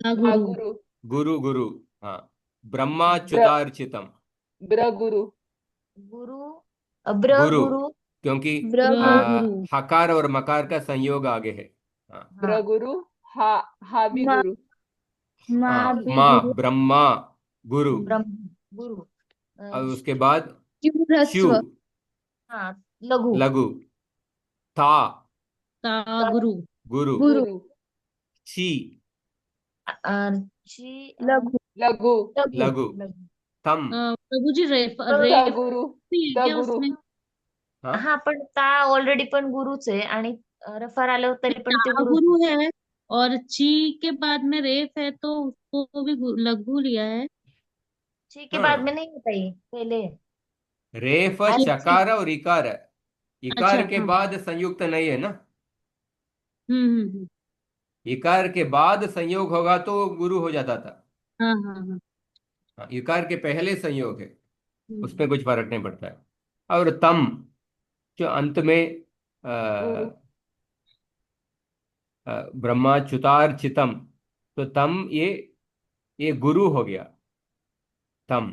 आ आ गुरु गुरु गुरु गुरु हाँ ब्र ब्रह्माच्युतार्चितम ब्र गुरु गुरु ब्र गुरु गुरु क्योंकि ब्र ब्र गुरु हकार और मकार का संयोग आगे है हाँ ब्र हाँ गुरु हा भी माँ गुरु माँ भी माँ गुरु ब्रह्मा गुरु ब्रह्म गुरु और उसके बाद क्यों शु ह्रस्व हाँ लघु लघु था ता त गुरु गुरु गुरु गुरु ची ची लघु लघु लघु लघु लघु थम प्रभु जी रेफ त स रेफ गुरु भी है स क्या गुरु उसमें हाँ हा पण ता ऑलरेडी पण गुरुच आहे आणि रफार आलं तरी पण ते ता गुरुच गुरु है और ची के बाद में रेफ है तो उसको भी लघु लिया है ची के बाद हाँ में नहीं होता ये पहले है। रेफ अरे चकार और इकार अच्छा इकार के हाँ बाद संयुक्त नहीं है ना हम्म। इकार के बाद संयोग होगा तो गुरु हो जाता था हाँ हाँ हाँ हाँ, इकार के पहले संयोग है उसमें हम्म, कुछ फर्क नहीं पड़ता है और तम जो अंत में गुरु ब्रह्माच्युतार्चितम तो तम ये गुरु हो गया तम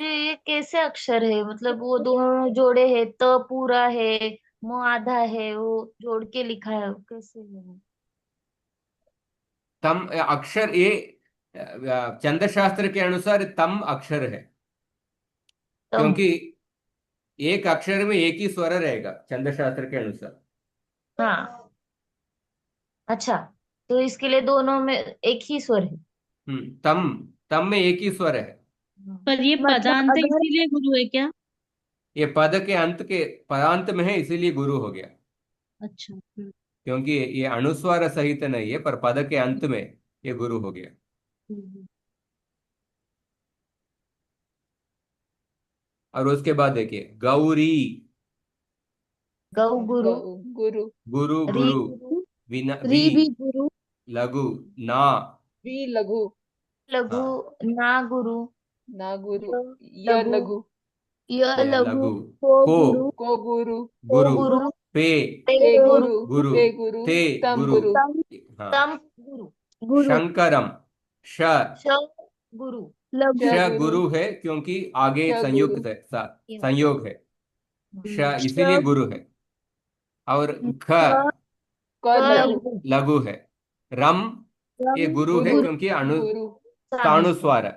ये कैसे अक्षर है मतलब वो दोनों जोड़े है त पूरा है मो आधा है, वो जोड़ के लिखा है, वो कैसे है वो? तम अक्षर ये छंद शास्त्र के अनुसार तम अक्षर है, तम। क्योंकि एक अक्षर में एक ही स्वर रहेगा छंद शास्त्र के अनुसार। हाँ, अच्छा, तो इसके लिए दोनों में एक ही स्वर है। तम, तम में एक ही स्वर है। पर ये मतलब पदांत अगर इसीलिए गुरु है क्या? ये पद के अंत के पदांत में है, इसीलिए गुरु हो गया। अच्छा। क्योंकि ये अनुस्वार सहित नहीं है, पर पद के अंत में ये गुरु हो गया। हम्म। और उसके बाद देखिए गौरी, गौ गुरु। गुरु। गुरु री गुरु, गुरु। विना री वी, भी गुरु। लघु, ना, वी लघु। लघु। हाँ, ना गुरु। ना गुरु। य य लघु। लघु। य ये लघु। लघु, को को गुरु। को गुरु। को गुरु, गुरु। पे ते पे गुरु। गुरु। गुरु, पे गुरु। ते तम गुरु, गुरु। तम हाँ, तम गुरु। गुरु। शंकरम, श, श गुरु। लघु। श श गुरु। गुरु है क्योंकि आगे श गुरु। संयुक्त है, संयोग है, श श इसीलिए गुरु है। और ख, क क लघु। लघु। लघु है। रम, रम ये गुरु है गुरु। क्योंकि गुरु। सानुस्वर। तानुस्वार है।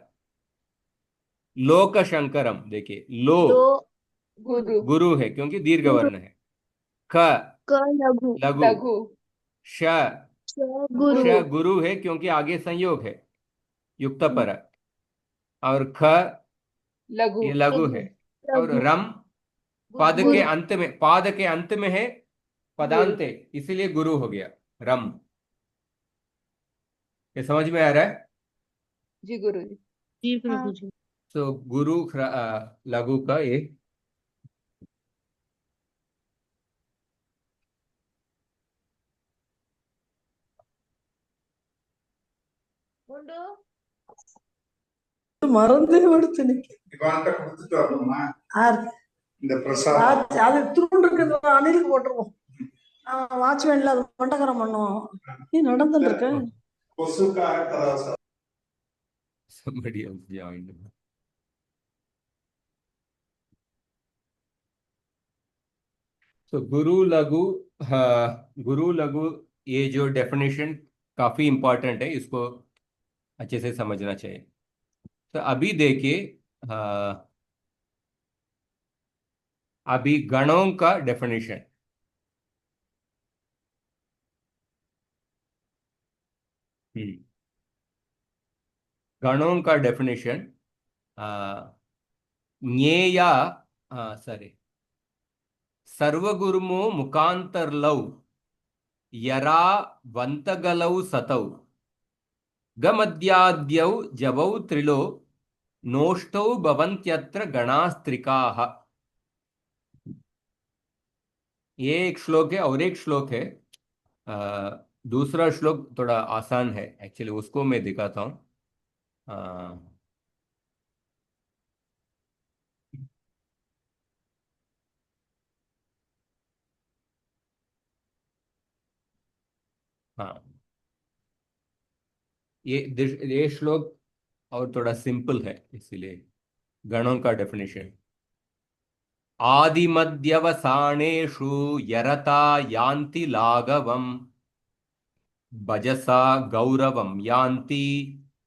लोक शंकरम, देखिए लो लो गुरु। गुरु। गुरु है क्योंकि दीर्घ गुरु। वर्ण है। ख, क लघु। लघु, लघु। श, श गुरु। गुरु। श गुरु है क्योंकि आगे संयोग है, युक्त पर है। और ख, लघु। ये लघु लघु। है। और लघु। रम, पद के गुरु। अंत में, पाद के अंत में है, गुरु। पदांत है, इसीलिए गुरु हो गया रम। ये समझ में आ रहा है? जी गुरु जी। जी हाँ। प्रभु जी। तो गुरु लघु का ये। ಗುಂಡು. மறந்தே விடுச்சுனே இவான்கிட்ட கொடுத்துட்டு வரணுமா ஆர் இந்த பிரசாதம்? அது திரும்ப இருக்கிறது அணிலுக்கு போட்டுருவோம். வாட்ச்மேன்ல அது மண்டகரம் பண்ணுவோம். நீ நடந்துட்டு இருக்க கொசுக்காக தராசு. Somebody else joined. तो गुरु लघु, गुरु लघु, ये जो डेफिनेशन काफी इंपॉर्टेंट है, इसको अच्छे से समझना चाहिए। तो अभी देखिए, अभी गणों का डेफिनेशन। गणों का डेफिनेशन, ज्ञेया, सॉरी, सर्वगुरुमो मुखांतरलौ यरा वंतगलौ सतौ गमद्याद्यौ जवौ त्रिलो नोष्टौ भवन्त्यत्र गणास्त्रिकाः। ये एक श्लोक है, और एक श्लोक है, दूसरा श्लोक थोड़ा आसान है एक्चुअली, उसको मैं दिखाता हूँ। हाँ, ये श्लोक और थोड़ा सिंपल है, इसीलिए गणों का डेफिनेशन। आदिमध्यवसानेषु यरता यान्ति लाघवम् भजसा गौरवम यान्ति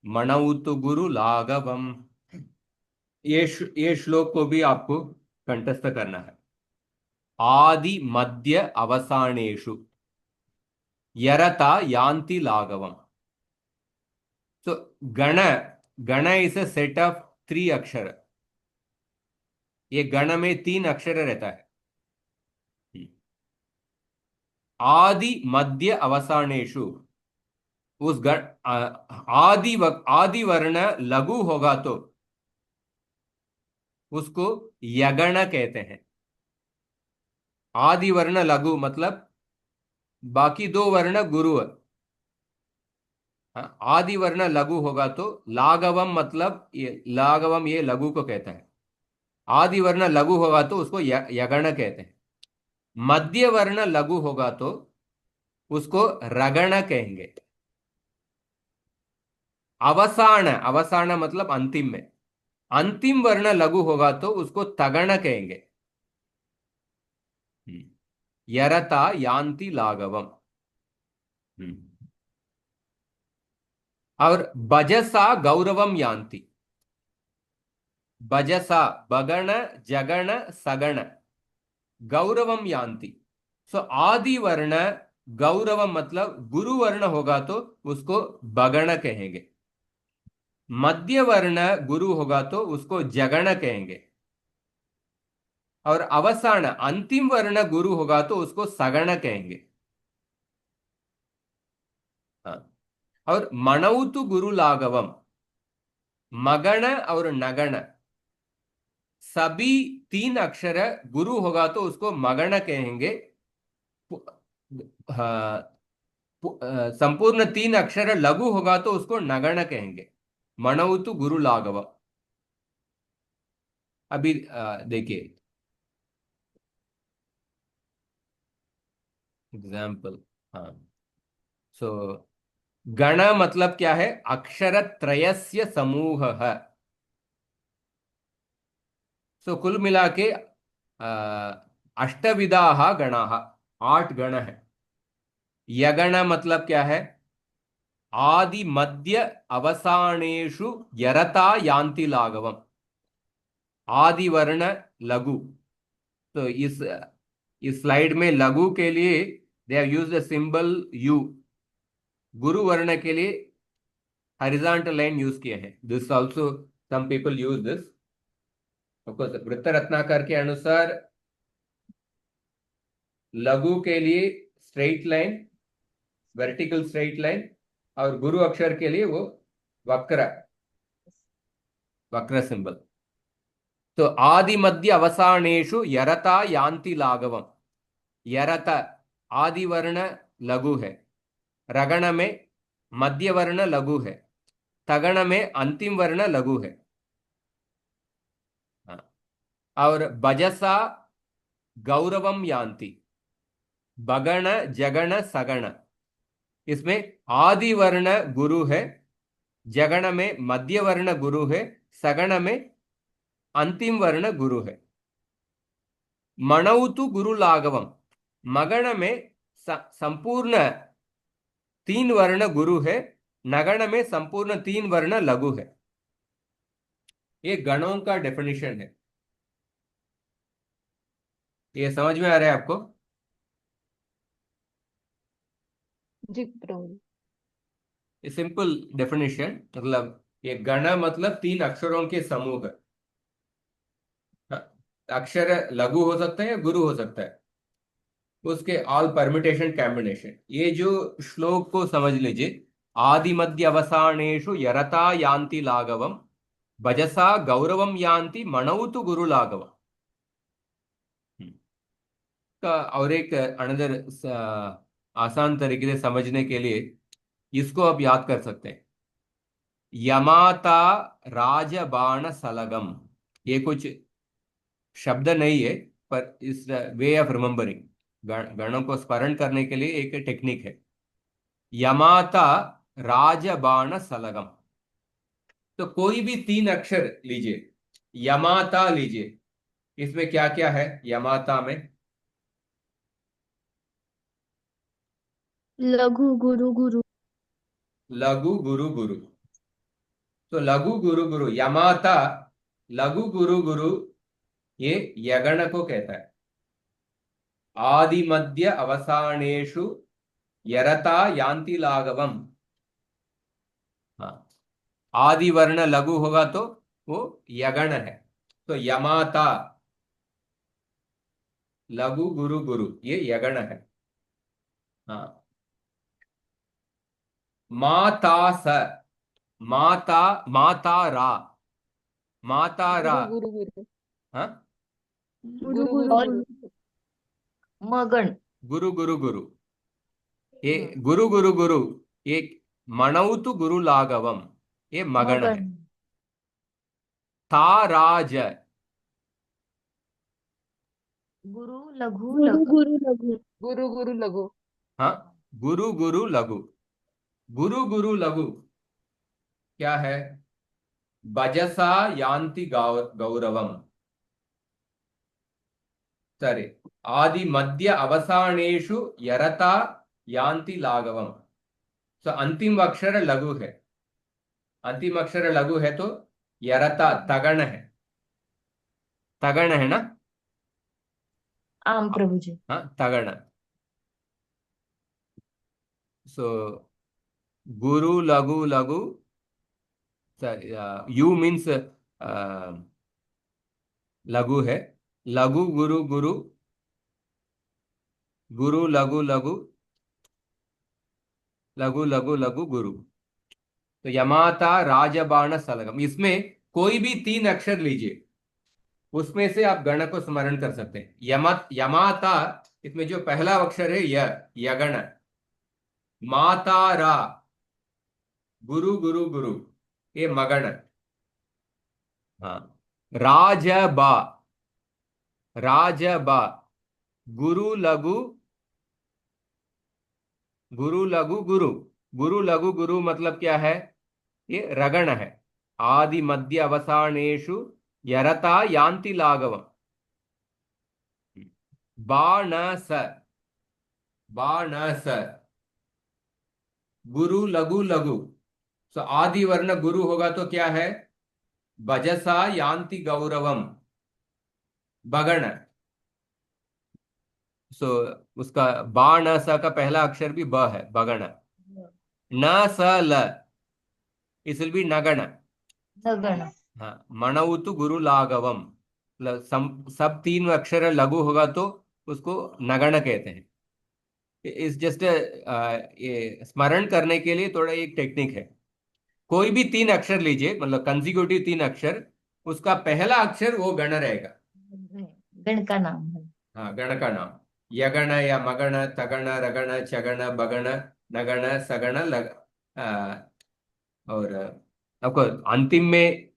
मणौ तु गुरु लाघवम। ये श्लोक को भी आपको कंठस्थ करना है। आदि मध्य अवसानेषु यरता यान्ति लाघवम। तो गण, गण इज अ सेट ऑफ 3 अक्षर। ये गण में 3 अक्षर रहता है। आदि मध्य अवसानेषु, उस गण आदि वर्ण लघु होगा तो उसको यगण कहते हैं। आदि वर्ण लघु मतलब बाकी 2 वर्ण गुरु है। आदि वर्ण लघु होगा तो लाघवम, मतलब ये लाघवम, ये लघु को कहता है। आदि वर्ण लघु होगा तो उसको यगण कहते हैं। मध्य वर्ण लघु होगा तो उसको रगण कहेंगे। अवसाण, अवसाण मतलब अंतिम में, अंतिम वर्ण लघु होगा तो उसको तगण कहेंगे। यरता यान्ति लाघवम। और भजसा गौरवम यान्ति। भजसा बगण जगण सगण गौरवम यान्ति। सो आदि वर्ण गौरवम मतलब गुरु वर्ण होगा तो उसको बगण कहेंगे, मध्य वर्ण गुरु होगा तो उसको जगण कहेंगे, और अवसान अंतिम वर्ण गुरु होगा तो उसको सगण कहेंगे। हाँ। और मणौतु गुरु लाघवम, मगण और नगण सभी तीन अक्षर गुरु होगा तो उसको मगण कहेंगे। हाँ, संपूर्ण तीन अक्षर लघु होगा तो उसको नगण कहेंगे। मणौतु गुरु लाघव। अभी देखिए एग्जाम्पल। हाँ। सो गण मतलब क्या है? अक्षर त्रयस्य समूह है। सो कुल मिला के अष्टविधा गणाः, 8 गण है। यगण मतलब क्या है? आदि मध्य अवसानेषु यरता यान्ति लाघवम। आदि वर्ण लघु। तो इस स्लाइड में लघु के लिए they have used the symbol U. गुरु वर्ण के लिए हॉरिजॉन्टल लाइन यूज किए हैं। This also some people use this. Vritta Ratnakara के अनुसार लघु के लिए straight line, vertical straight line, और गुरु अक्षर के लिए वो वक्र वक्र सिंबल। तो आदि मध्य अवसानेषु यरता यान्ति लाघवम। यरत आदि वर्ण लघु है, रगण में मध्य वर्ण लघु है, तगण में अंतिम वर्ण लघु है। हाँ। और भजसा गौरवम यान्ति, बगण जगण सगण, इसमें आदि वर्ण गुरु है, जगण में मध्य वर्ण गुरु है, सगण में अंतिम वर्ण गुरु है। मणौतु गुरु लाघवम, मगण में संपूर्ण 3 वर्ण गुरु है, नगण में संपूर्ण 3 वर्ण लघु है। ये गणों का डेफिनेशन है। ये समझ में आ रहा है आपको? जी प्रभु। ये सिंपल डेफिनेशन, मतलब ये गण मतलब 3 अक्षरों के समूह। हाँ, अक्षर लघु हो सकता है या गुरु हो सकता है, उसके ऑल परम्यूटेशन कॉम्बिनेशन। ये जो श्लोक को समझ लीजिए, आदि मध्य अवसानेषु यरता यान्ति लाघवम, भजसा गौरवम यान्ति मणौतु गुरु लाघवम। का और एक अनदर आसान तरीके से समझने के लिए इसको आप याद कर सकते हैं। यमाता राजबाण सलगम, ये कुछ शब्द नहीं है, पर इस वे ऑफ रिमेम्बरिंग, गणों को स्मरण करने के लिए एक टेक्निक है। यमाता राजबाण सलगम। तो कोई भी 3 अक्षर लीजिए, यमाता लीजिए, इसमें क्या क्या है यमाता में? लघु गुरु गुरु। लघु गुरु गुरु। तो लघु गुरु गुरु यमाता, लघु गुरु गुरु, ये यगण को कहता है। आदि मध्य अवसानेषु यरता यान्ति लाघवम। हाँ, आदि वर्ण लघु होगा तो वो यगण है। तो यमाता लघु गुरु गुरु ये यगण है। हाँ। माता स, माता माता रा, माता रा। गुरु गुरु गुरु हाँ, गुरु गुरु गुरु गुरु और गुरु। मगन। गुरु गुरु गुरु, ये हाँ। गुरु गुरु गुरु, ये मणौतु गुरु लाघवम, ये मगण है। मगन। ताराज, गुरु लघु गुरु लघु। गुरु लघु। गुरु गुरु लघु। हाँ, गुरु गुरु लघु। गुरु गुरु लघु क्या है? भजसा यान्ति गौरवम। सॉरी, आदि मध्य अवसानेषु यरता यान्ति लाघवम। तो अंतिम अक्षर लघु है, अंतिम अक्षर लघु है तो यरता तगण है, तगण है ना। आम प्रभु जी। हाँ तगण। सो गुरु लघु लघु, यू मीन्स लघु है, लघु गुरु गुरु, गुरु लघु लघु, लघु लघु लघु गुरु। तो यमाता राजबाण सलगम, इसमें कोई भी तीन अक्षर लीजिए, उसमें से आप गण को स्मरण कर सकते हैं। यमाता, इसमें जो पहला अक्षर है यगण, माता रा, गुरु गुरु गुरु, ये मगण। हाँ राजबा, राजबा, गुरु लघु, गुरु लघु गुरु, गुरु लघु गुरु मतलब क्या है, ये रगण है। आदि मध्य अवसानेषु यरता यान्ति लाघवम। बाणस, बाणस, गुरु लघु लघु। सो आदि वर्ण गुरु होगा तो क्या है, भजसा यान्ति गौरवम, बगण। सो उसका बा न स का पहला अक्षर भी ब है, बगण। न स ल, इस विल बी नगण। नगण। हाँ मणउतु गुरु लाघवम, सब तीन अक्षर लघु होगा तो उसको नगण कहते हैं। इस जस्ट ये स्मरण करने के लिए थोड़ा एक टेक्निक है। कोई भी तीन अक्षर लीजिए, मतलब कंजिक्यूटिव तीन अक्षर, उसका पहला अक्षर वो गण रहेगा। गण का नाम है। हाँ गण का नाम, यगण या मगण, तगण, रगण, चगण, बगण, नगण, सगण, और आपको अंतिम में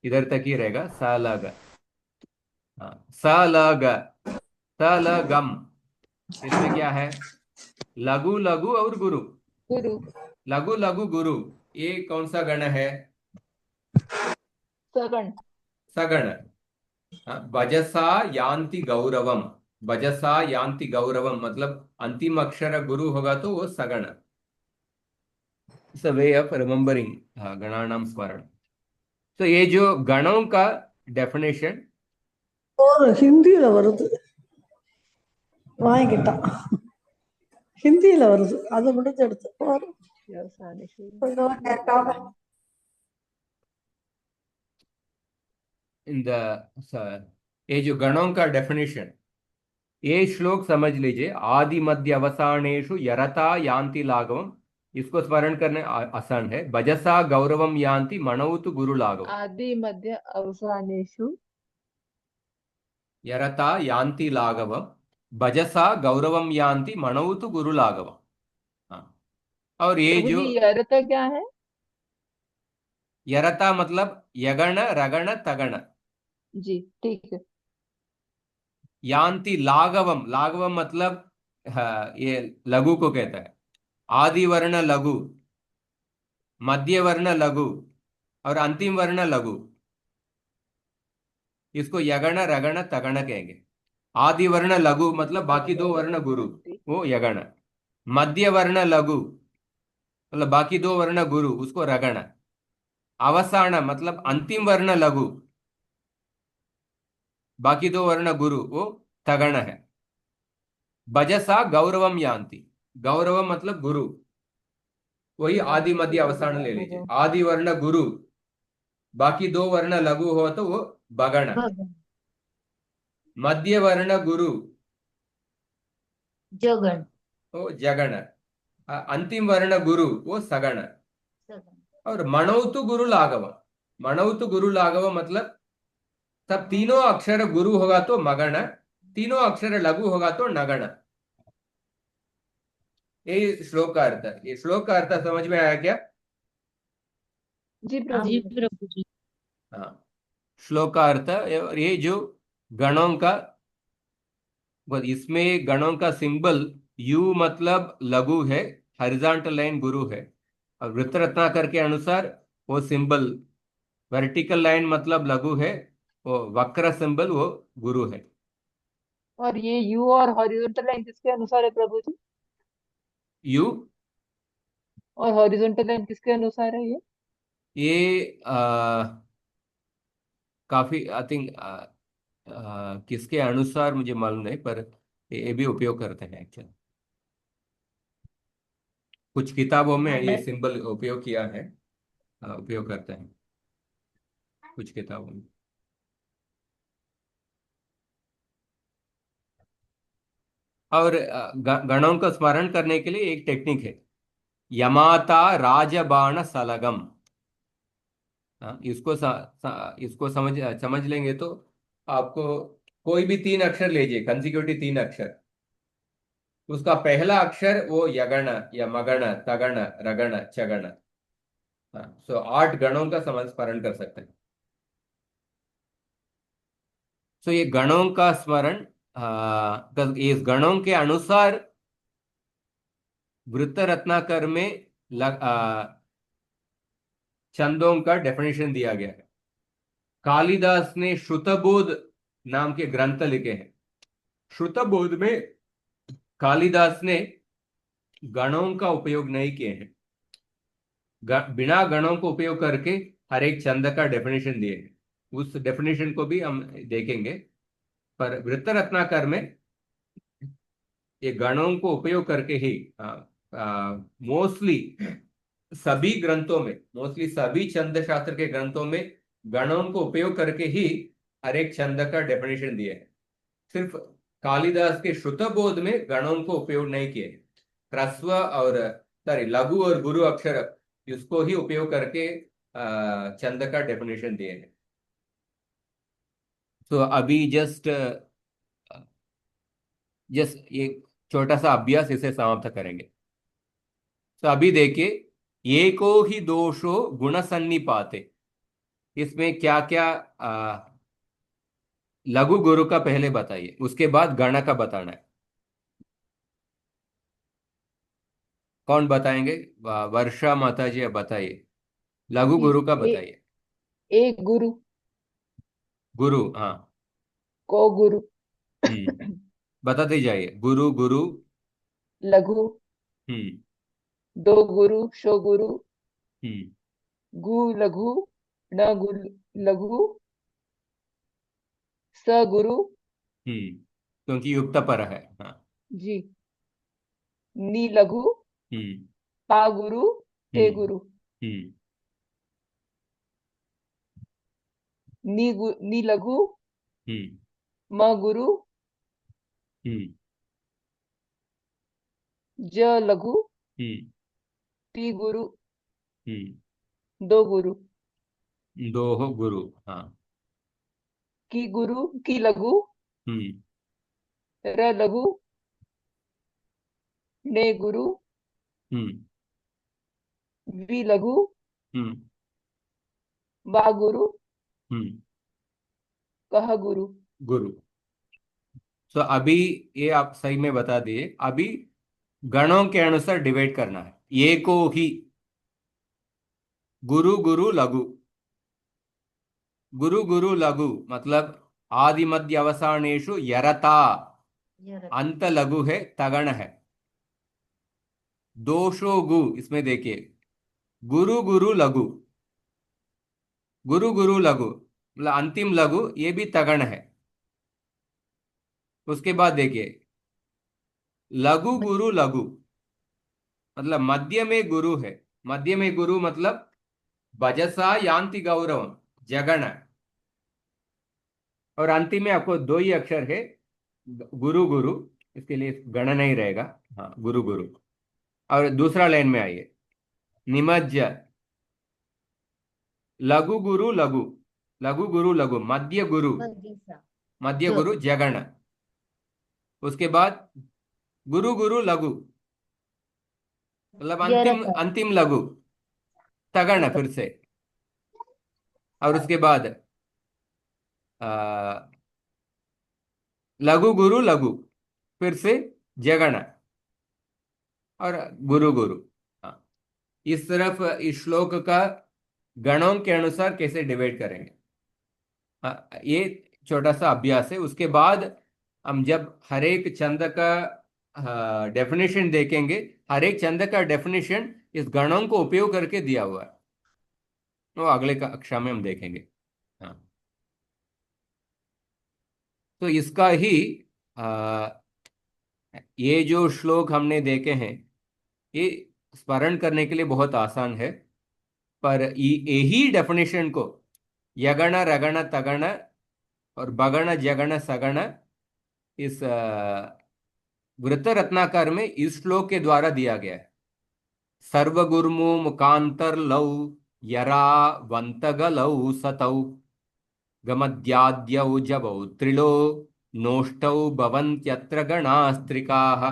इधर तक ही रहेगा सलग। हाँ सलग, सलगम, इसमें क्या है, लघु लघु और गुरु। गुरु। लघु लघु गुरु, ये कौन सा गण है, सगण। सगण। हाँ, भजसा यान्ति गौरवम, भजसा यान्ति गौरवम मतलब अंतिम अक्षर गुरु होगा तो वो सगण। It's a way of remembering गणानाम स्मरण। तो ये जो गणों का डेफिनेशन ஒரு ஹிந்தியில வருது, வாங்கிக்கிட்டான். ஹிந்தியில வருது, அதை முடிஞ்சு எடுத்து போறோம். கொஞ்சம் கேட்காம इन द, ये जो गणों का डेफिनेशन, ये श्लोक समझ लीजिए। आदि मध्य अवसानेषु यरता यान्ति लाघवम, इसको स्मरण करने आसान है। भजसा गौरवम यान्ति मणौतु गुरु लाघवम। आदि मध्य अवसानेषु यरता यान्ति लाघवम, भजसा गौरवम यान्ति मणौतु गुरु लाघवम। हाँ, और ये प्रभु जो जी यरता क्या है? यरता मतलब यगण, रगण, तगण। जी ठीक है। यान्ति लाघवम, लाघवम मतलब ये लघु को कहता है। आदि वर्ण लघु, मध्य वर्ण लघु और अंतिम वर्ण लघु, इसको यगण, रगण, तगण कहेंगे। आदि वर्ण लघु मतलब बाकी दो वर्ण गुरु, वो यगण। मध्य वर्ण लघु मतलब बाकी दो वर्ण गुरु, उसको रगण। अवसान मतलब अंतिम वर्ण लघु, बाकी दो वर्ण गुरु, वो तगण है। भजसा गौरवम यान्ति, गौरवम मतलब गुरु, वही आदि मध्य अवसान ले लीजिए। आदि वर्ण गुरु, बाकी दो वर्ण लघु हो तो वो बगण। मध्य वर्ण गुरु, जगण। वो जगण। अंतिम वर्ण गुरु, वो सगण। और मणौतु गुरु लाघव, मणौतु गुरु लाघव मतलब तब तीनों अक्षर गुरु होगा तो मगण, तीनों अक्षर लघु होगा तो नगण। ये श्लोक का अर्थ है। ये श्लोक का अर्थ समझ में आया क्या? जी प्रभु जी जी। प्रभु जी। हाँ, श्लोक का अर्थ है। और ये जो गणों का, इसमें गणों का सिंबल यू मतलब लघु है, हॉरिजॉन्टल लाइन गुरु है, और वृत्त रत्नाकर के अनुसार वो सिंबल वर्टिकल लाइन मतलब लघु है, वो वक्र सिंबल वो गुरु है। और ये यू और हॉरिजॉन्टल लाइन किसके अनुसार है प्रभु जी? यू, और हॉरिजॉन्टल लाइन किसके अनुसार है ये काफी आई थिंक किसके अनुसार मुझे मालूम नहीं, पर ये भी उपयोग करते हैं एक्चुअली। कुछ किताबों में ये मैं सिंबल उपयोग किया है, उपयोग करते हैं कुछ किताबों में। और गणों का स्मरण करने के लिए एक टेक्निक है, यमाता राजबाण सलगम। इसको समझ समझ लेंगे तो आपको कोई भी तीन अक्षर लीजिए, कंसेक्यूटिव तीन अक्षर, उसका पहला अक्षर वो यगण या मगण तगण रगण चगण। सो 8 गणों का समझ स्मरण कर सकते हैं। सो ये गणों का स्मरण, इस गणों के अनुसार वृत्त रत्नाकर में छंदों का डेफिनेशन दिया गया है। कालिदास ने श्रुतबोध नाम के ग्रंथ लिखे हैं। श्रुतबोध में कालिदास ने गणों का उपयोग नहीं किए हैं, बिना गणों को उपयोग करके हर एक छंद का डेफिनेशन दिए हैं। उस डेफिनेशन को भी हम देखेंगे, पर वृत्त रत्नाकर में ये गणों को उपयोग करके ही मोस्टली सभी ग्रंथों में, मोस्टली सभी छंद शास्त्र के ग्रंथों में गणों को उपयोग करके ही हर एक छंद का डेफिनेशन दिया है। सिर्फ कालिदास के श्रुतबोध में गणों को उपयोग नहीं किए। ह्रस्व और सॉरी लघु और गुरु अक्षर इसको ही उपयोग करके छंद का डेफिनेशन दिए हैं। तो अभी जस्ट एक छोटा सा अभ्यास इसे समाप्त करेंगे। तो अभी देखिए, एको ही दोषो गुण सन्निपाते, इसमें क्या क्या लघु गुरु का पहले बताइए, उसके बाद गण का बताना है। कौन बताएंगे? वर्षा माता जी अब बताइए, लघु गुरु का ए, बताइए। एक गुरु, गुरु, हाँ। को गुरु, बताते जाइए, गुरु गुरु। लघु, हम्म दो गुरु, शो गुरु, हम्म गु लघु, न गु लघु, स गुरु क्योंकि युक्त पर है। हाँ। जी, नी लघु, हम्म पा गुरु, ते हम्म गुरु, हम्म नी लघु, हम्म म गुरु, हम्म ज लघु, हम्म टी गुरु, हम्म दो गुरु, दोहो गुरु। हाँ। की गुरु, की लघु, हम्म र लघु, ने गुरु, हम्म वी लघु, हम्म बा गुरु, हम्म कह गुरु। गुरु। तो अभी ये आप सही में बता दिए। अभी गणों के अनुसार डिवाइड करना है। ये को ही गुरु गुरु लघु, गुरु गुरु लघु मतलब आदि मध्य अवसानेषु यरता, अंत लघु है, तगण है। दोषो गु, इसमें देखिए, गुरु गुरु लघु, गुरु गुरु लघु मतलब अंतिम लघु, ये भी तगण है। उसके बाद देखिए, लघु गुरु लघु मतलब मध्य में गुरु है। मध्य में गुरु मतलब भजसा यान्ति गौरवम, जगण। और अंतिम में आपको दो ही अक्षर है, गुरु गुरु, इसके लिए गण नहीं रहेगा। हाँ, गुरु गुरु। और दूसरा लाइन में आइए, निमज्ज, लघु गुरु लघु, लघु गुरु लघु, मध्य गुरु, मध्य गुरु जगण। उसके बाद गुरु गुरु लघु मतलब अंतिम अंतिम लघु, तगण फिर से। और उसके बाद लघु गुरु लघु, फिर से जगण और गुरु गुरु। हाँ, इस तरफ इस श्लोक का गणों के अनुसार कैसे डिवाइड करेंगे, हाँ, ये छोटा सा अभ्यास है। उसके बाद हम जब हर एक छंद का डेफिनेशन देखेंगे, हर एक छंद का डेफिनेशन इस गणों को उपयोग करके दिया हुआ है, वो अगले कक्षा में हम देखेंगे। हाँ, तो इसका ही आ, ये जो श्लोक हमने देखे हैं, ये स्मरण करने के लिए बहुत आसान है, पर यही डेफिनेशन को यगण रगण तगण और बगण जगण सगण इस वृत्त रत्नाकर में इस श्लोक के द्वारा दिया गया है। सर्वगुर्मु मुकांतर लौ यरा वंतगलौ सतौ गमद्याद्यौ जबौ त्रिलो नोष्टौ भवन्त्यत्र गणास्त्रिकाः।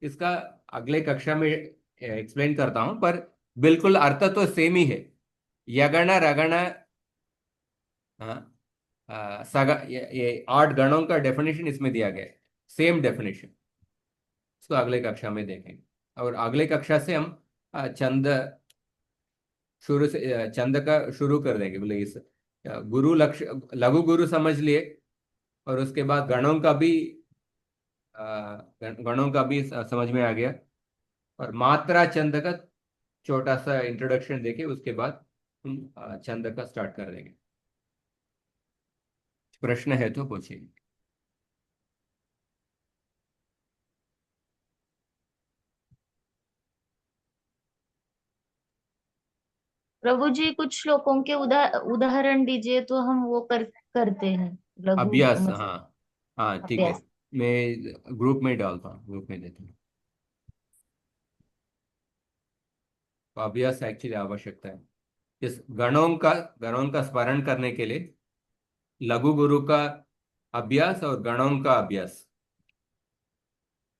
इसका अगले कक्षा में एक्सप्लेन करता हूं, पर बिल्कुल अर्थ तो सेम ही है। यगण रगण, हाँ, ये 8 गणों का डेफिनेशन इसमें दिया गया है, सेम डेफिनेशन। इसको अगले कक्षा में देखेंगे, और अगले कक्षा से हम छंद शुरू से छंद का शुरू कर देंगे। बोले इस गुरु लक्ष्य लघु गुरु समझ लिए, और उसके बाद गणों का भी गणों का भी समझ में आ गया, और मात्रा छंद का छोटा सा इंट्रोडक्शन देके उसके बाद हम छंद का स्टार्ट कर देंगे। प्रश्न है तो पूछिए। प्रभु जी कुछ श्लोकों के उदाहरण दीजिए तो हम वो करते हैं, लघु अभ्यास, मतलब हाँ हाँ ठीक है, अभ्यास। मैं ग्रुप में डालता हूँ, ग्रुप में देता हूँ। तो अभ्यास एक्चुअली आवश्यकता है इस गणों का स्मरण करने के लिए। लघु गुरु का अभ्यास और गणों का अभ्यास,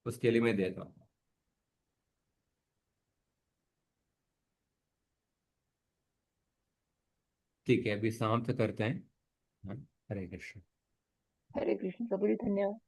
उसके लिए मैं देता हूँ। ठीक है, अभी समाप्त करते हैं। हाँ, हरे कृष्ण। हरे कृष्ण प्रभु जी, धन्यवाद।